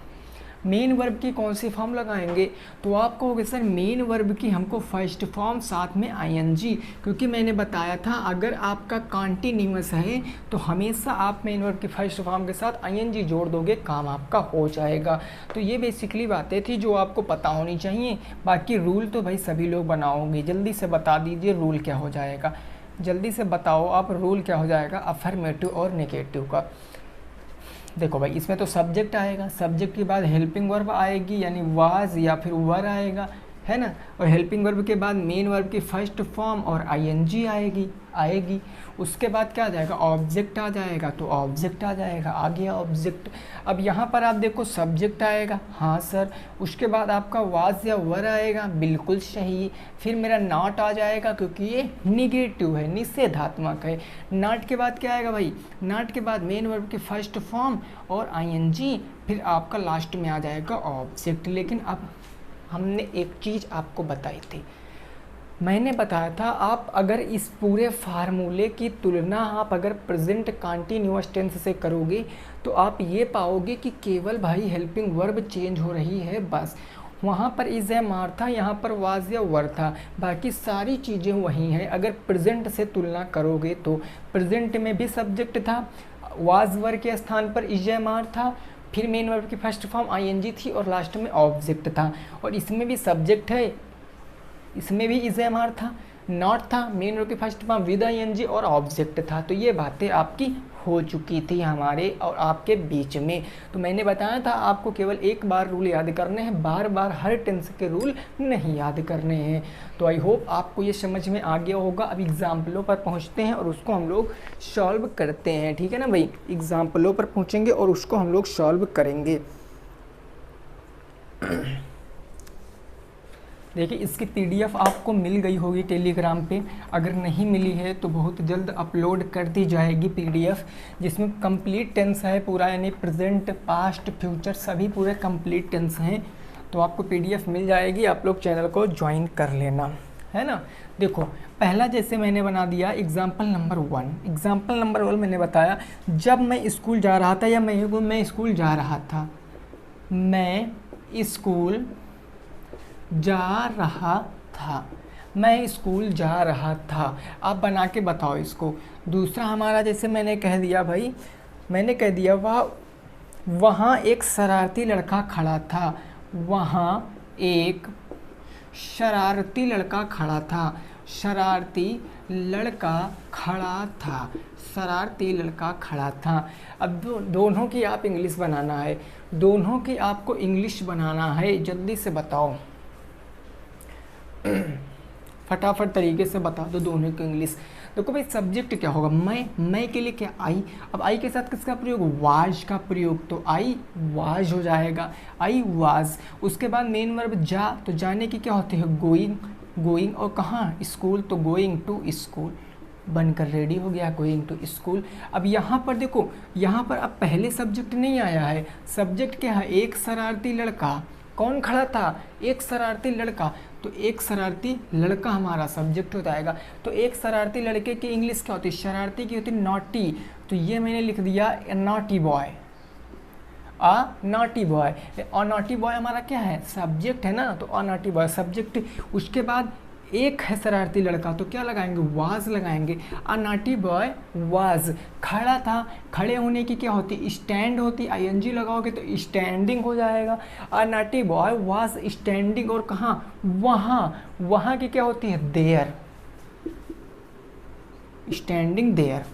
मेन वर्ब की कौन सी फॉर्म लगाएंगे, तो आप कहोगे सर मेन वर्ब की हमको फर्स्ट फॉर्म साथ में आईएनजी, क्योंकि मैंने बताया था अगर आपका कॉन्टिन्यूअस है तो हमेशा आप मेन वर्ब की फर्स्ट फॉर्म के साथ आईएनजी जोड़ दोगे, काम आपका हो जाएगा। तो ये बेसिकली बातें थी जो आपको पता होनी चाहिए। बाकी रूल तो भाई सभी लोग बनाओगे, जल्दी से बता दीजिए रूल क्या हो जाएगा, जल्दी से बताओ आप रूल क्या हो जाएगा अफर्मेटिव और नेगेटिव का। देखो भाई इसमें तो सब्जेक्ट आएगा, सब्जेक्ट के बाद हेल्पिंग वर्ब आएगी यानी वाज या फिर वर आएगा, है ना। और हेल्पिंग वर्ब के बाद मेन वर्ब की फर्स्ट फॉर्म और आईएनजी आएगी। उसके बाद क्या आ जाएगा, ऑब्जेक्ट आ जाएगा, तो ऑब्जेक्ट आ जाएगा, आ गया ऑब्जेक्ट। अब यहाँ पर आप देखो सब्जेक्ट आएगा, हाँ सर। उसके बाद आपका वाज या वर आएगा, बिल्कुल सही। फिर मेरा नॉट आ जाएगा क्योंकि ये निगेटिव है, निषेधात्मक है। नॉट के बाद क्या आएगा भाई, नॉट के बाद मेन वर्ब की फर्स्ट फॉर्म और आईएनजी, फिर आपका लास्ट में आ जाएगा ऑब्जेक्ट। लेकिन अब हमने एक चीज़ आपको बताई थी, मैंने बताया था आप अगर इस पूरे फार्मूले की तुलना आप अगर प्रेजेंट कॉन्टिन्यूअस टेंस से करोगे तो आप ये पाओगे कि केवल भाई हेल्पिंग वर्ब चेंज हो रही है बस। वहाँ पर इज एम आर था, यहाँ पर वाज या वर था, बाकी सारी चीज़ें वही हैं। अगर प्रेजेंट से तुलना करोगे तो प्रेजेंट में भी सब्जेक्ट था, वाज वर के स्थान पर इज एम आर था, फिर मेन वर्ब की फर्स्ट फॉर्म आईएनजी थी और लास्ट में ऑब्जेक्ट था। और इसमें भी सब्जेक्ट है, इसमें भी इज एम आर था, नॉट था, मेन वर्ब की फर्स्ट फॉर्म विद आईएनजी और ऑब्जेक्ट था। तो ये बातें आपकी हो चुकी थी हमारे और आपके बीच में। तो मैंने बताया था आपको केवल एक बार रूल याद करने हैं, बार बार हर टेंस के रूल नहीं याद करने हैं। तो आई होप आपको ये समझ में आ गया होगा। अब एग्जाम्पलों पर पहुंचते हैं और उसको हम लोग सॉल्व करते हैं, ठीक है ना भाई। एग्जाम्पलों पर पहुंचेंगे और उसको हम लोग सॉल्व करेंगे। देखिए इसकी पीडीएफ आपको मिल गई होगी टेलीग्राम पे, अगर नहीं मिली है तो बहुत जल्द अपलोड कर दी जाएगी पीडीएफ, जिसमें कंप्लीट टेंस है पूरा, यानी प्रेजेंट पास्ट फ्यूचर सभी पूरे कंप्लीट टेंस हैं। तो आपको पीडीएफ मिल जाएगी, आप लोग चैनल को ज्वाइन कर लेना, है ना। देखो पहला जैसे मैंने बना दिया एग्जाम्पल नंबर 1। एग्जाम्पल नंबर 1 मैंने बताया जब मैं स्कूल जा रहा था, या मैं स्कूल जा रहा था, मैं स्कूल जा रहा था, मैं स्कूल जा रहा था। आप बना के बताओ इसको। दूसरा हमारा जैसे मैंने कह दिया भाई, मैंने कह दिया वहाँ एक शरारती लड़का खड़ा था, वहाँ एक शरारती लड़का खड़ा था, शरारती लड़का खड़ा था, शरारती लड़का खड़ा था। अब दोनों की आप इंग्लिश बनाना है, दोनों की आपको इंग्लिश बनाना है, जल्दी से बताओ, फटाफट तरीके से बता दो दोनों की इंग्लिश। देखो भाई सब्जेक्ट क्या होगा, मैं के लिए क्या आई, अब आई के साथ किसका प्रयोग, वाज का प्रयोग, तो आई वाज हो जाएगा, आई वाज। उसके बाद मेन वर्ब जा, तो जाने की क्या होती है गोइंग, और कहाँ स्कूल, तो गोइंग टू स्कूल, बनकर रेडी हो गया, गोइंग टू स्कूल। अब यहाँ पर देखो, यहाँ पर अब पहले सब्जेक्ट नहीं आया है, सब्जेक्ट क्या है, एक शरारती लड़का, कौन खड़ा था, एक शरारती लड़का, तो एक शरारती लड़का हमारा सब्जेक्ट हो जाएगा। तो एक शरारती लड़के की इंग्लिश क्या होती है, शरारती की होती है नॉटी, तो ये मैंने लिख दिया नॉटी बॉय, अ नॉटी बॉय। और नॉटी बॉय हमारा क्या है, सब्जेक्ट है ना, तो अ नॉटी बॉय सब्जेक्ट। उसके बाद एक है शरारती लड़का, तो क्या लगाएंगे, वाज लगाएंगे, अ नॉटी बॉय वाज, खड़ा था, खड़े होने की क्या होती, स्टैंड होती, आईएनजी लगाओगे तो स्टैंडिंग हो जाएगा, अ नॉटी बॉय वाज स्टैंडिंग, और कहाँ, वहाँ की क्या होती है, देयर, स्टैंडिंग देयर,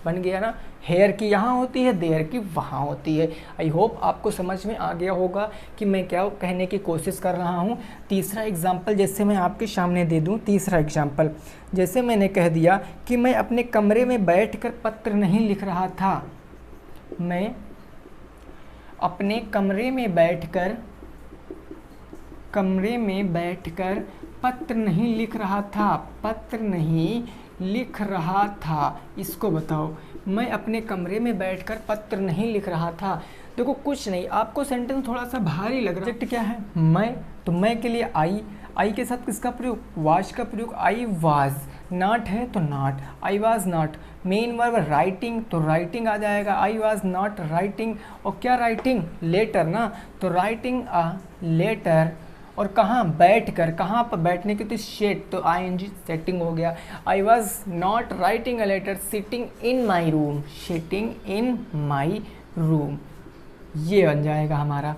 बन गया ना। हेयर की यहाँ होती है, देयर की वहाँ होती है। आई होप आपको समझ में आ गया होगा कि मैं क्या कहने की कोशिश कर रहा हूँ। तीसरा एग्जाम्पल जैसे मैं आपके सामने दे दूँ, तीसरा एग्जाम्पल जैसे मैंने कह दिया कि मैं अपने कमरे में बैठकर पत्र नहीं लिख रहा था, मैं अपने कमरे में बैठकर पत्र नहीं लिख रहा था, पत्र नहीं लिख रहा था, इसको बताओ, मैं अपने कमरे में बैठकर पत्र नहीं लिख रहा था। देखो कुछ नहीं, आपको सेंटेंस थोड़ा सा भारी लग रहा है, सब्जेक्ट क्या है, मैं, तो मैं के लिए आई के साथ किसका प्रयोग, वाज का प्रयोग, आई वाज, नॉट है तो not, I was not, main verb writing, तो राइटिंग आ जाएगा, आई वाज नॉट राइटिंग, और क्या राइटिंग, लेटर ना, तो राइटिंग अ लेटर, और कहाँ बैठकर, कहाँ पर बैठने की, तो शेट, तो आईएनजी सेटिंग हो गया, I was not writing a letter sitting in my room, sitting in my room, ये बन जाएगा हमारा,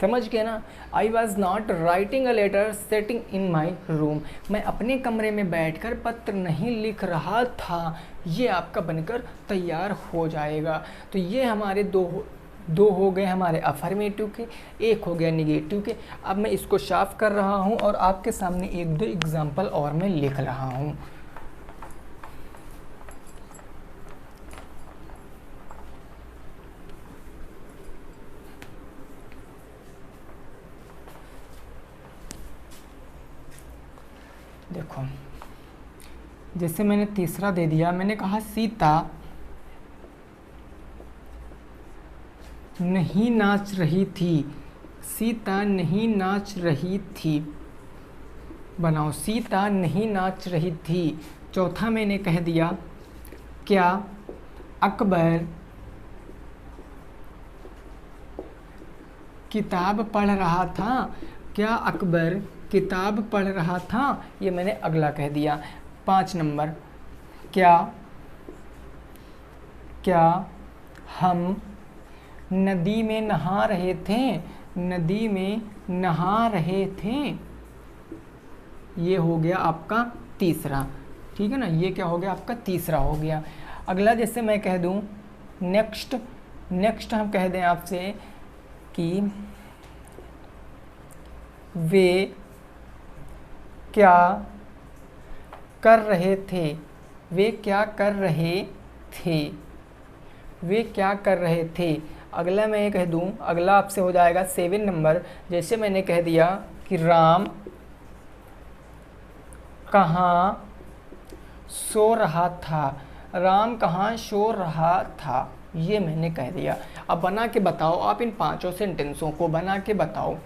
समझ गए ना। I was not writing a letter sitting in my room, मैं अपने कमरे में बैठकर पत्र नहीं लिख रहा था, ये आपका बनकर तैयार हो जाएगा। तो ये हमारे दो हो गए हमारे अफर्मेटिव के, एक हो गया निगेटिव के। अब मैं इसको साफ कर रहा हूँ और आपके सामने एक दो एग्जाम्पल और मैं लिख रहा हूँ। देखो जैसे मैंने तीसरा दे दिया, मैंने कहा सीता नहीं नाच रही थी, सीता नहीं नाच रही थी, बनाओ, सीता नहीं नाच रही थी। चौथा मैंने कह दिया, क्या अकबर किताब पढ़ रहा था, क्या अकबर किताब पढ़ रहा था, ये मैंने अगला कह दिया। 5 नंबर, क्या हम नदी में नहा रहे थे, नदी में नहा रहे थे, ये हो गया आपका तीसरा, ठीक है ना, ये क्या हो गया आपका तीसरा हो गया। अगला जैसे मैं कह दूं नेक्स्ट हम कह दें आपसे कि वे क्या कर रहे थे, वे क्या कर रहे थे, वे क्या कर रहे थे। अगला मैं ये कह दूं, अगला आपसे हो जाएगा 7 नंबर, जैसे मैंने कह दिया कि राम कहाँ सो रहा था, राम कहाँ सो रहा था, ये मैंने कह दिया। अब बना के बताओ, आप इन 5 सेंटेंसों को बना के बताओ।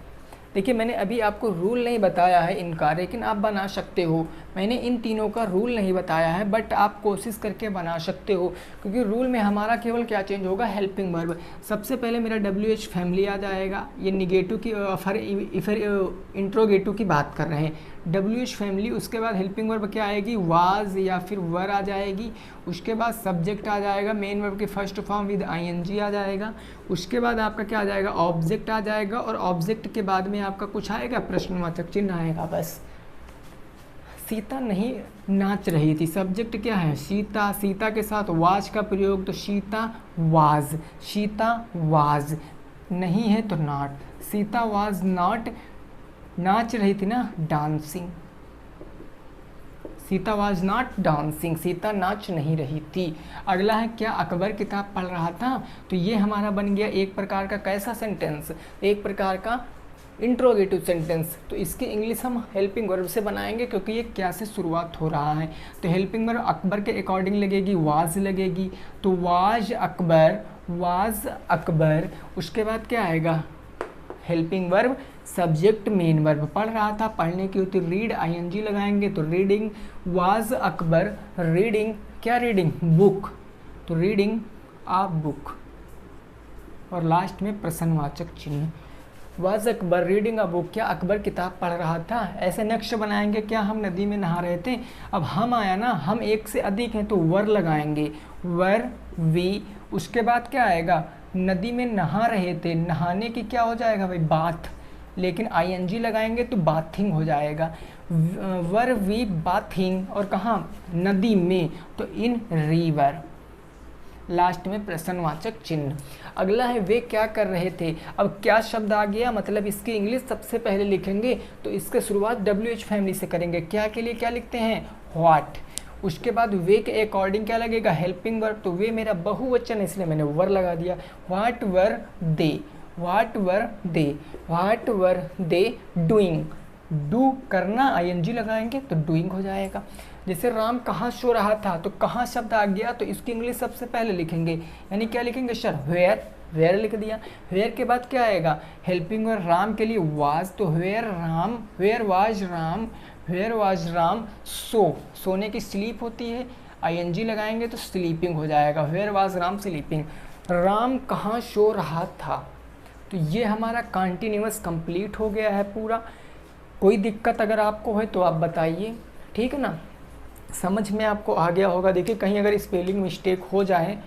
देखिए मैंने अभी आपको रूल नहीं बताया है इनका, लेकिन आप बना सकते हो। मैंने इन तीनों का रूल नहीं बताया है, बट आप कोशिश करके बना सकते हो, क्योंकि रूल में हमारा केवल क्या चेंज होगा, हेल्पिंग वर्ब। सबसे पहले मेरा WH फैमिली आ जाएगा, ये निगेटिव की फिर इंट्रोगेटिव की बात कर रहे हैं, WH फैमिली। उसके बाद हेल्पिंग वर्ब क्या आएगी, वाज या फिर वर आ जाएगी। उसके बाद सब्जेक्ट आ जाएगा, मेन वर्ब के फर्स्ट फॉर्म विद ING आ जाएगा। उसके बाद आपका क्या आ जाएगा, ऑब्जेक्ट आ जाएगा, और ऑब्जेक्ट के बाद में आपका कुछ आएगा, प्रश्नवाचक चिन्ह आएगा, बस सीता नहीं नाच रही थी, सब्जेक्ट क्या है सीता, सीता के साथ वाज का प्रयोग, तो सीता वाज, नहीं है तो नॉट, सीता वाज नॉट, नाच रही थी ना, dancing, Sita was not dancing, Sita नाच नहीं रही थी। अगला है क्या अकबर किताब पढ़ रहा था, तो ये हमारा बन गया एक प्रकार का कैसा सेंटेंस, एक प्रकार का इंट्रोगेटिव सेंटेंस। तो इसकी इंग्लिश हम हेल्पिंग वर्ब से बनाएंगे क्योंकि ये क्या से शुरुआत हो रहा है। तो हेल्पिंग वर्ब अकबर के अकॉर्डिंग लगेगी, वाज लगेगी, तो वाज अकबर, उसके बाद क्या आएगा helping verb, subject main verb, पढ़ रहा था, पढ़ने की होती रीड, आईएनजी लगाएंगे तो रीडिंग, वाज अकबर रीडिंग, क्या रीडिंग बुक, तो रीडिंग आ बुक, और लास्ट में प्रश्नवाचक चिन्ह, was Akbar reading a book, क्या अकबर किताब पढ़ रहा था। ऐसे नेक्स्ट बनाएंगे क्या हम नदी में नहा रहे थे, अब हम आया ना, हम एक से अधिक हैं तो वर लगाएंगे, वर वी, उसके बाद क्या आएगा नदी में नहा रहे थे, नहाने की क्या हो जाएगा भाई बाथ, लेकिन आईएनजी लगाएंगे तो बाथिंग हो जाएगा, वर वी बाथिंग, और कहाँ नदी में, तो इन रिवर, लास्ट में प्रश्नवाचक चिन्ह। अगला है वे क्या कर रहे थे, अब क्या शब्द आ गया, मतलब इसकी इंग्लिश सबसे पहले लिखेंगे तो इसके शुरुआत WH फैमिली से करेंगे, क्या के लिए क्या लिखते हैं व्हाट, उसके बाद वे के अकॉर्डिंग क्या लगेगा हेल्पिंग वर्ब, तो वे मेरा बहुवचन है इसलिए मैंने वर लगा दिया, what were they doing, do करना आईएनजी लगाएंगे तो डूइंग हो जाएगा। जैसे राम कहाँ सो रहा था, तो कहाँ शब्द आ गया तो इसकी इंग्लिश सबसे पहले लिखेंगे, यानी क्या लिखेंगे सर वेयर लिख दिया, वेयर के बाद क्या आएगा हेल्पिंग वर्ब, राम के लिए वाज, तो वेयर वाज राम सोने की स्लीप होती है, आईएनजी लगाएंगे तो स्लीपिंग हो जाएगा, where was Ram sleeping, Ram कहाँ सो रहा था, तो ये हमारा कंटिन्यूअस कंप्लीट हो गया है पूरा। कोई दिक्कत अगर आपको है तो आप बताइए, ठीक है ना, समझ में आपको आ गया होगा। देखिए कहीं अगर स्पेलिंग मिस्टेक हो जाए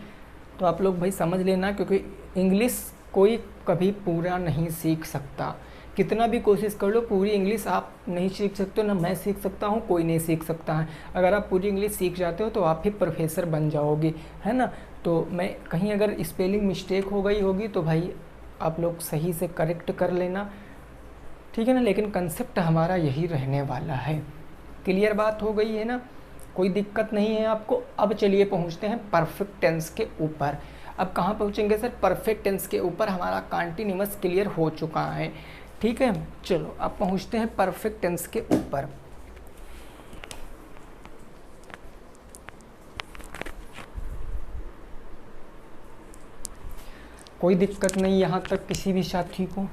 तो आप लोग भाई समझ लेना, क्योंकि इंग्लिश कोई कभी पूरा नहीं सीख सकता, कितना भी कोशिश कर लो पूरी इंग्लिश आप नहीं सीख सकते, ना मैं सीख सकता हूँ, कोई नहीं सीख सकता है। अगर आप पूरी इंग्लिश सीख जाते हो तो आप ही प्रोफेसर बन जाओगे, है ना। तो मैं कहीं अगर स्पेलिंग मिस्टेक हो गई होगी तो भाई आप लोग सही से करेक्ट कर लेना, ठीक है ना, लेकिन कंसेप्ट हमारा यही रहने वाला है। क्लियर बात हो गई है ना, कोई दिक्कत नहीं है आपको। अब चलिए पहुंचते हैं परफेक्ट टेंस के ऊपर। अब कहाँ पहुँचेंगे सर, परफेक्ट टेंस के ऊपर हमारा कंटिन्यूअस क्लियर हो चुका है, ठीक है। चलो अब पहुँचते हैं परफेक्ट टेंस के ऊपर। कोई दिक्कत नहीं यहाँ तक किसी भी साथी को।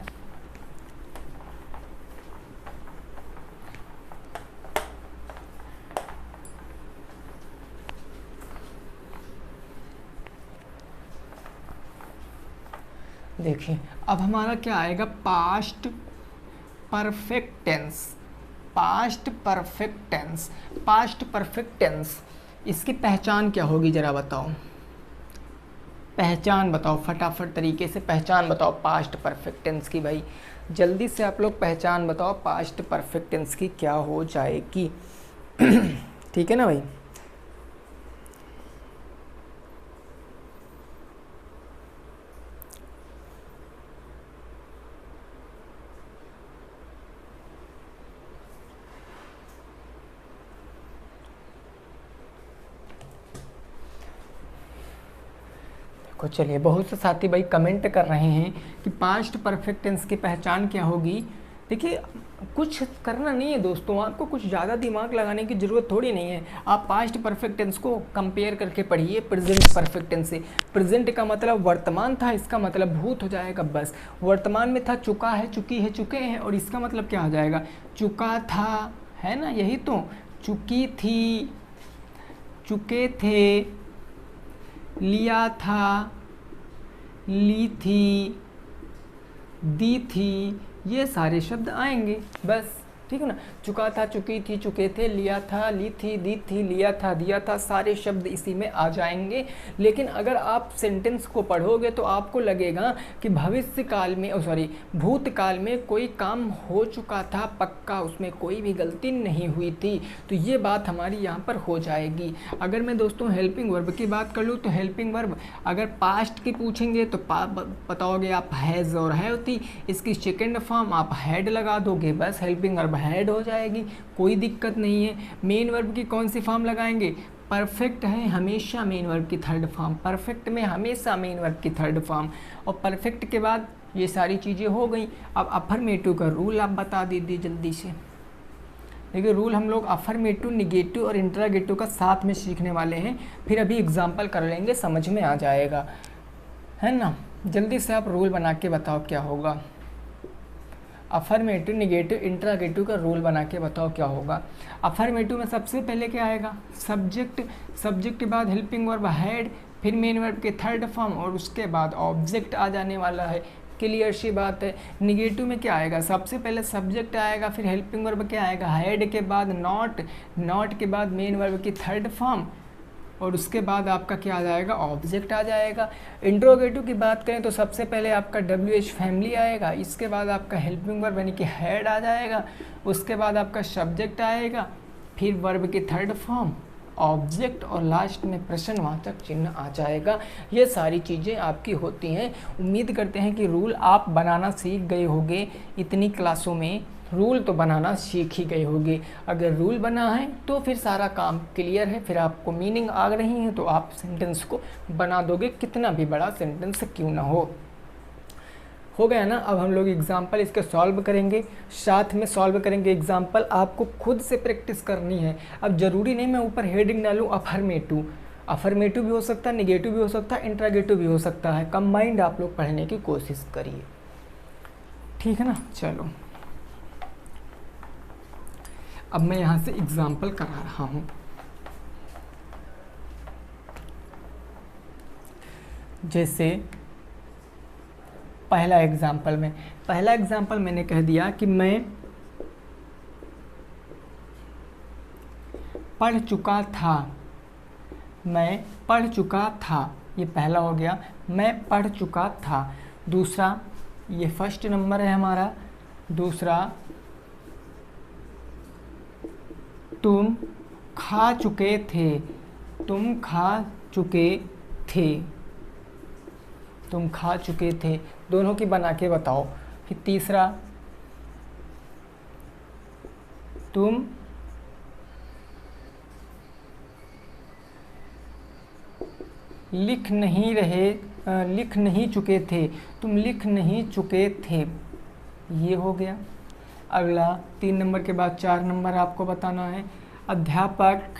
देखिए अब हमारा क्या आएगा, past perfect tense. Past perfect tense इसकी पहचान क्या होगी जरा बताओ, पहचान बताओ फटाफट तरीके से, पहचान बताओ पास्ट परफेक्ट टेंस की। भाई जल्दी से आप लोग पहचान बताओ पास्ट परफेक्ट टेंस की क्या हो जाएगी। ठीक है ना भाई। तो चलिए बहुत से साथी भाई कमेंट कर रहे हैं कि पास्ट परफेक्ट टेंस की पहचान क्या होगी। देखिए कुछ करना नहीं है दोस्तों, आपको कुछ ज़्यादा दिमाग लगाने की ज़रूरत थोड़ी नहीं है। आप पास्ट परफेक्ट टेंस को कंपेयर करके पढ़िए प्रेजेंट परफेक्ट टेंस से। प्रेजेंट का मतलब वर्तमान था, इसका मतलब भूत हो जाएगा बस। वर्तमान में था चुका है, चुकी है, चुके हैं, और इसका मतलब क्या हो जाएगा, चुका था, है ना, यही तो। चुकी थी, चुके थे, लिया था, ली थी, दी थी, ये सारे शब्द आएंगे बस। ठीक है ना। चुका था, चुकी थी, चुके थे, लिया था, ली थी, दी थी, लिया था, दिया था, सारे शब्द इसी में आ जाएंगे। लेकिन अगर आप सेंटेंस को पढ़ोगे तो आपको लगेगा कि भविष्य काल में भूतकाल में कोई काम हो चुका था पक्का, उसमें कोई भी गलती नहीं हुई थी, तो ये बात हमारी यहाँ पर हो जाएगी। अगर मैं दोस्तों हेल्पिंग वर्ब की बात कर लूँ तो हेल्पिंग वर्ब अगर पास्ट की पूछेंगे तो बताओगे आप हैज़ और हैव थी, इसकी सेकेंड फॉर्म आप हैड लगा दोगे, बस हेल्पिंग वर्ब हैड हो जाएगी, कोई दिक्कत नहीं है। मेन वर्ब की कौन सी फॉर्म लगाएंगे? परफेक्ट है हमेशा मेन वर्ब की थर्ड फॉर्म, परफेक्ट में हमेशा मेन वर्ब की थर्ड फॉर्म। और परफेक्ट के बाद ये सारी चीज़ें हो गई। अब अफर्मेटिव का रूल आप बता दीजिए जल्दी से। देखिए रूल हम लोग अफर्मेटिव, निगेटिव और इंट्रागेटिव का साथ में सीखने वाले हैं, फिर अभी एग्जाम्पल कर लेंगे, समझ में आ जाएगा, है ना। जल्दी से आप रूल बना के बताओ क्या होगा। अफर्मेटिव, निगेटिव, इंट्रागेटिव का रूल बना के बताओ क्या होगा। अफर्मेटिव में सबसे पहले क्या आएगा? सब्जेक्ट, सब्जेक्ट के बाद हेल्पिंग वर्ब हैड, फिर मेन वर्ब के थर्ड फॉर्म और उसके बाद ऑब्जेक्ट आ जाने वाला है, क्लियर सी बात है। निगेटिव में क्या आएगा? सबसे पहले सब्जेक्ट आएगा, फिर हेल्पिंग वर्ब क्या आएगा? हैड के बाद नॉट, नॉट के बाद मेन वर्ब की थर्ड फॉर्म और उसके बाद आपका क्या आ जाएगा? ऑब्जेक्ट आ जाएगा। इंट्रोगेटिव की बात करें तो सबसे पहले आपका WH फैमिली आएगा, इसके बाद आपका हेल्पिंग वर्ब यानी कि हैड आ जाएगा, उसके बाद आपका सब्जेक्ट आएगा, फिर वर्ब की थर्ड फॉर्म, ऑब्जेक्ट और लास्ट में प्रश्नवाचक चिन्ह आ जाएगा। ये सारी चीज़ें आपकी होती हैं। उम्मीद करते हैं कि रूल आप बनाना सीख गए होंगे। इतनी क्लासों में रूल तो बनाना सीख ही गए होंगे। अगर रूल बना है तो फिर सारा काम क्लियर है, फिर आपको मीनिंग आ रही है तो आप सेंटेंस को बना दोगे, कितना भी बड़ा सेंटेंस क्यों ना हो गया ना। अब हम लोग एग्जाम्पल इसके सॉल्व करेंगे, साथ में सॉल्व करेंगे एग्जाम्पल, आपको खुद से प्रैक्टिस करनी है। अब ज़रूरी नहीं मैं ऊपर हेडिंग डालूँ अफर्मेटिव, अफर्मेटिव भी हो सकता है, निगेटिव भी हो सकता है, इंट्रागेटिव भी हो सकता है, कंबाइंड आप लोग पढ़ने की कोशिश करिए, ठीक है ना। चलो अब मैं यहाँ से एग्जाम्पल करा रहा हूँ। जैसे पहला एग्जाम्पल मैंने कह दिया कि मैं पढ़ चुका था, मैं पढ़ चुका था, ये पहला हो गया, मैं पढ़ चुका था। दूसरा, ये फर्स्ट नंबर है हमारा। दूसरा, तुम खा चुके थे, तुम खा चुके थे, तुम खा चुके थे, दोनों की बना के बताओ। फिर तीसरा, तुम लिख नहीं चुके थे, तुम लिख नहीं चुके थे, ये हो गया। अगला 3 नंबर के बाद 4 नंबर आपको बताना है। अध्यापक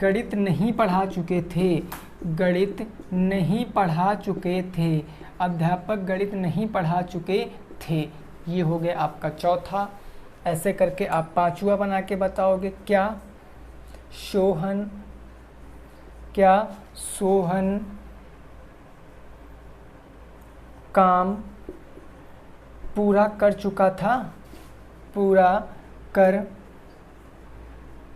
गणित नहीं पढ़ा चुके थे, गणित नहीं पढ़ा चुके थे, अध्यापक गणित नहीं पढ़ा चुके थे, ये हो गया आपका चौथा। ऐसे करके आप पांचवा बना के बताओगे। क्या सोहन काम पूरा कर चुका था, पूरा कर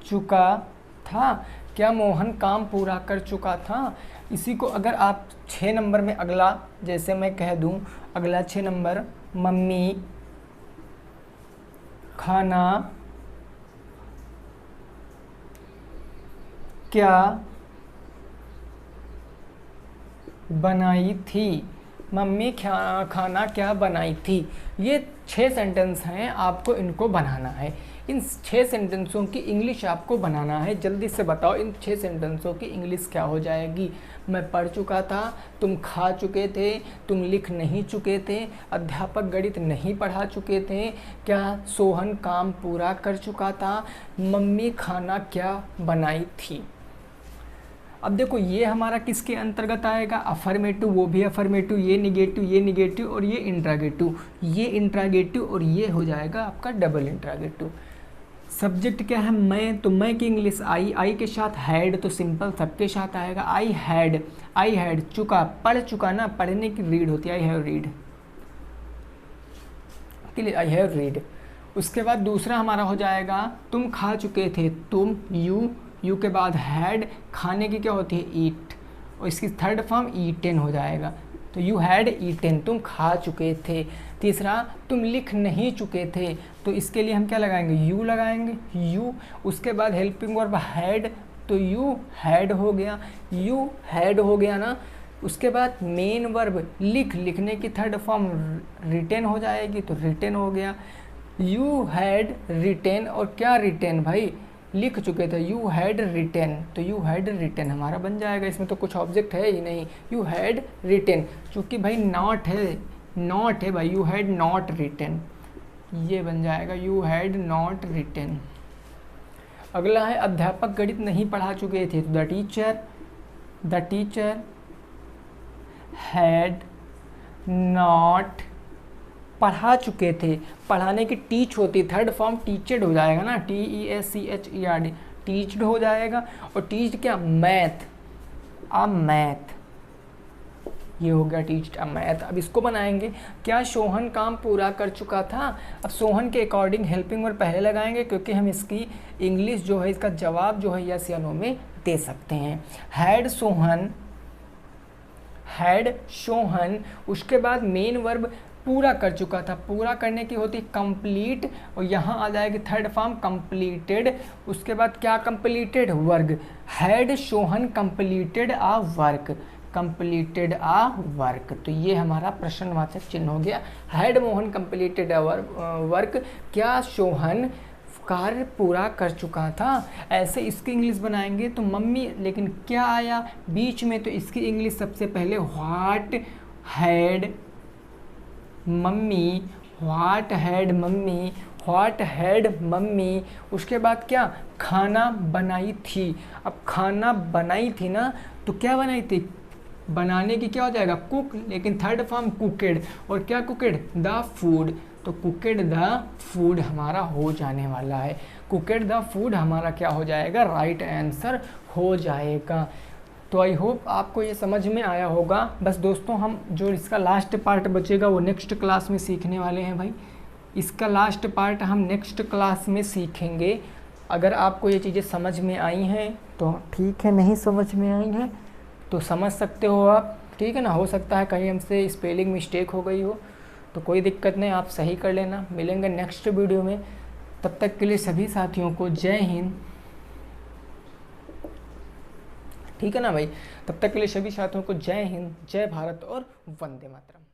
चुका था। क्या मोहन काम पूरा कर चुका था? इसी को अगर आप 6 नंबर में अगला, जैसे मैं कह दूं, अगला 6 नंबर, मम्मी खाना क्या बनाई थी, मम्मी खाना क्या बनाई थी। ये 6 सेंटेंस हैं, आपको इनको बनाना है। इन 6 सेंटेंसों की इंग्लिश आपको बनाना है। जल्दी से बताओ इन 6 सेंटेंसों की इंग्लिश क्या हो जाएगी। मैं पढ़ चुका था, तुम खा चुके थे, तुम लिख नहीं चुके थे, अध्यापक गणित नहीं पढ़ा चुके थे, क्या सोहन काम पूरा कर चुका था, मम्मी खाना क्या बनाई थी। अब देखो ये हमारा किसके अंतर्गत आएगा? अफर्मेटिव, वो भी अफर्मेटिव, ये निगेटिव और ये इंट्रागेटिव, ये इंट्रागेटिव और ये हो जाएगा आपका डबल इंट्रागेटिव। सब्जेक्ट क्या है? मैं, तो मैं की इंग्लिश आई के साथ हैड, तो सिंपल सबके साथ आएगा। आई हैड चुका, पढ़ चुका ना, पढ़ने की रीड होती है, I have read. Clear, I have read. उसके बाद दूसरा हमारा हो जाएगा तुम खा चुके थे, तुम, यू के बाद हैड, खाने की क्या होती है ईट, और इसकी थर्ड फॉर्म ईटेन हो जाएगा। तो यू हैड ईटेन, तुम खा चुके थे। तीसरा तुम लिख नहीं चुके थे, तो इसके लिए हम क्या लगाएंगे, यू लगाएंगे, यू। उसके बाद हेल्पिंग वर्ब हैड, तो यू हैड हो गया, यू हैड हो गया ना। उसके बाद मेन वर्ब लिखने की थर्ड फॉर्म रिटेन हो जाएगी, तो रिटेन हो गया। यू हैड रिटेन, और क्या रिटेन भाई, लिख चुके थे, यू हैड रिटेन, तो यू हैड रिटेन हमारा बन जाएगा। इसमें तो कुछ ऑब्जेक्ट है ही नहीं, यू हैड रिटेन, चूँकि भाई नॉट है भाई, यू हैड नॉट रिटेन, ये बन जाएगा यू हैड नॉट रिटेन। अगला है अध्यापक गणित नहीं पढ़ा चुके थे, तो द टीचर हैड नॉट, पढ़ा चुके थे, पढ़ाने की टीच होती, थर्ड फॉर्म टीचड हो जाएगा ना, TEACHERD, टीच्ड हो जाएगा। और टीच्ड क्या, मैथ, मैथ, ये हो गया टीच्ड मैथ। अब इसको बनाएंगे, क्या सोहन काम पूरा कर चुका था। अब सोहन के अकॉर्डिंग हेल्पिंग वर्ब पहले लगाएंगे, क्योंकि हम इसकी इंग्लिश जो है, इसका जवाब जो है यस या नो में दे सकते हैं। हैड सोहन, उसके बाद मेन वर्ब पूरा कर चुका था, पूरा करने की होती कंप्लीट, और यहाँ आ जाएगी थर्ड फॉर्म कंप्लीटेड। उसके बाद क्या completed, work, had Sohan completed a work, तो ये हमारा प्रश्नवाचक चिन्ह हो गया। Had Mohan completed a work, क्या सोहन कार्य पूरा कर चुका था। ऐसे इसकी इंग्लिश बनाएंगे तो मम्मी, लेकिन क्या आया बीच में, तो इसकी इंग्लिश सबसे पहले व्हाट हैड मम्मी, उसके बाद क्या, खाना बनाई थी। अब खाना बनाई थी ना, तो क्या बनाई थी, बनाने की क्या हो जाएगा, कुक, लेकिन थर्ड फॉर्म कुकेड, और क्या कुकेड, द फूड, तो कुकेड द फूड हमारा हो जाने वाला है। कुकेड द फूड हमारा क्या हो जाएगा, राइट आंसर हो जाएगा। तो आई होप आपको ये समझ में आया होगा। बस दोस्तों, हम जो इसका लास्ट पार्ट बचेगा वो नेक्स्ट क्लास में सीखने वाले हैं भाई। इसका लास्ट पार्ट हम नेक्स्ट क्लास में सीखेंगे। अगर आपको ये चीज़ें समझ में आई हैं तो ठीक है, नहीं समझ में आई हैं तो समझ सकते हो आप, ठीक है ना। हो सकता है कहीं हमसे स्पेलिंग मिस्टेक हो गई हो, तो कोई दिक्कत नहीं, आप सही कर लेना। मिलेंगे नेक्स्ट वीडियो में, तब तक के लिए सभी साथियों को जय हिंद, ठीक है ना भाई। तब तक के लिए सभी साथियों को जय हिंद, जय भारत और वंदे मातरम।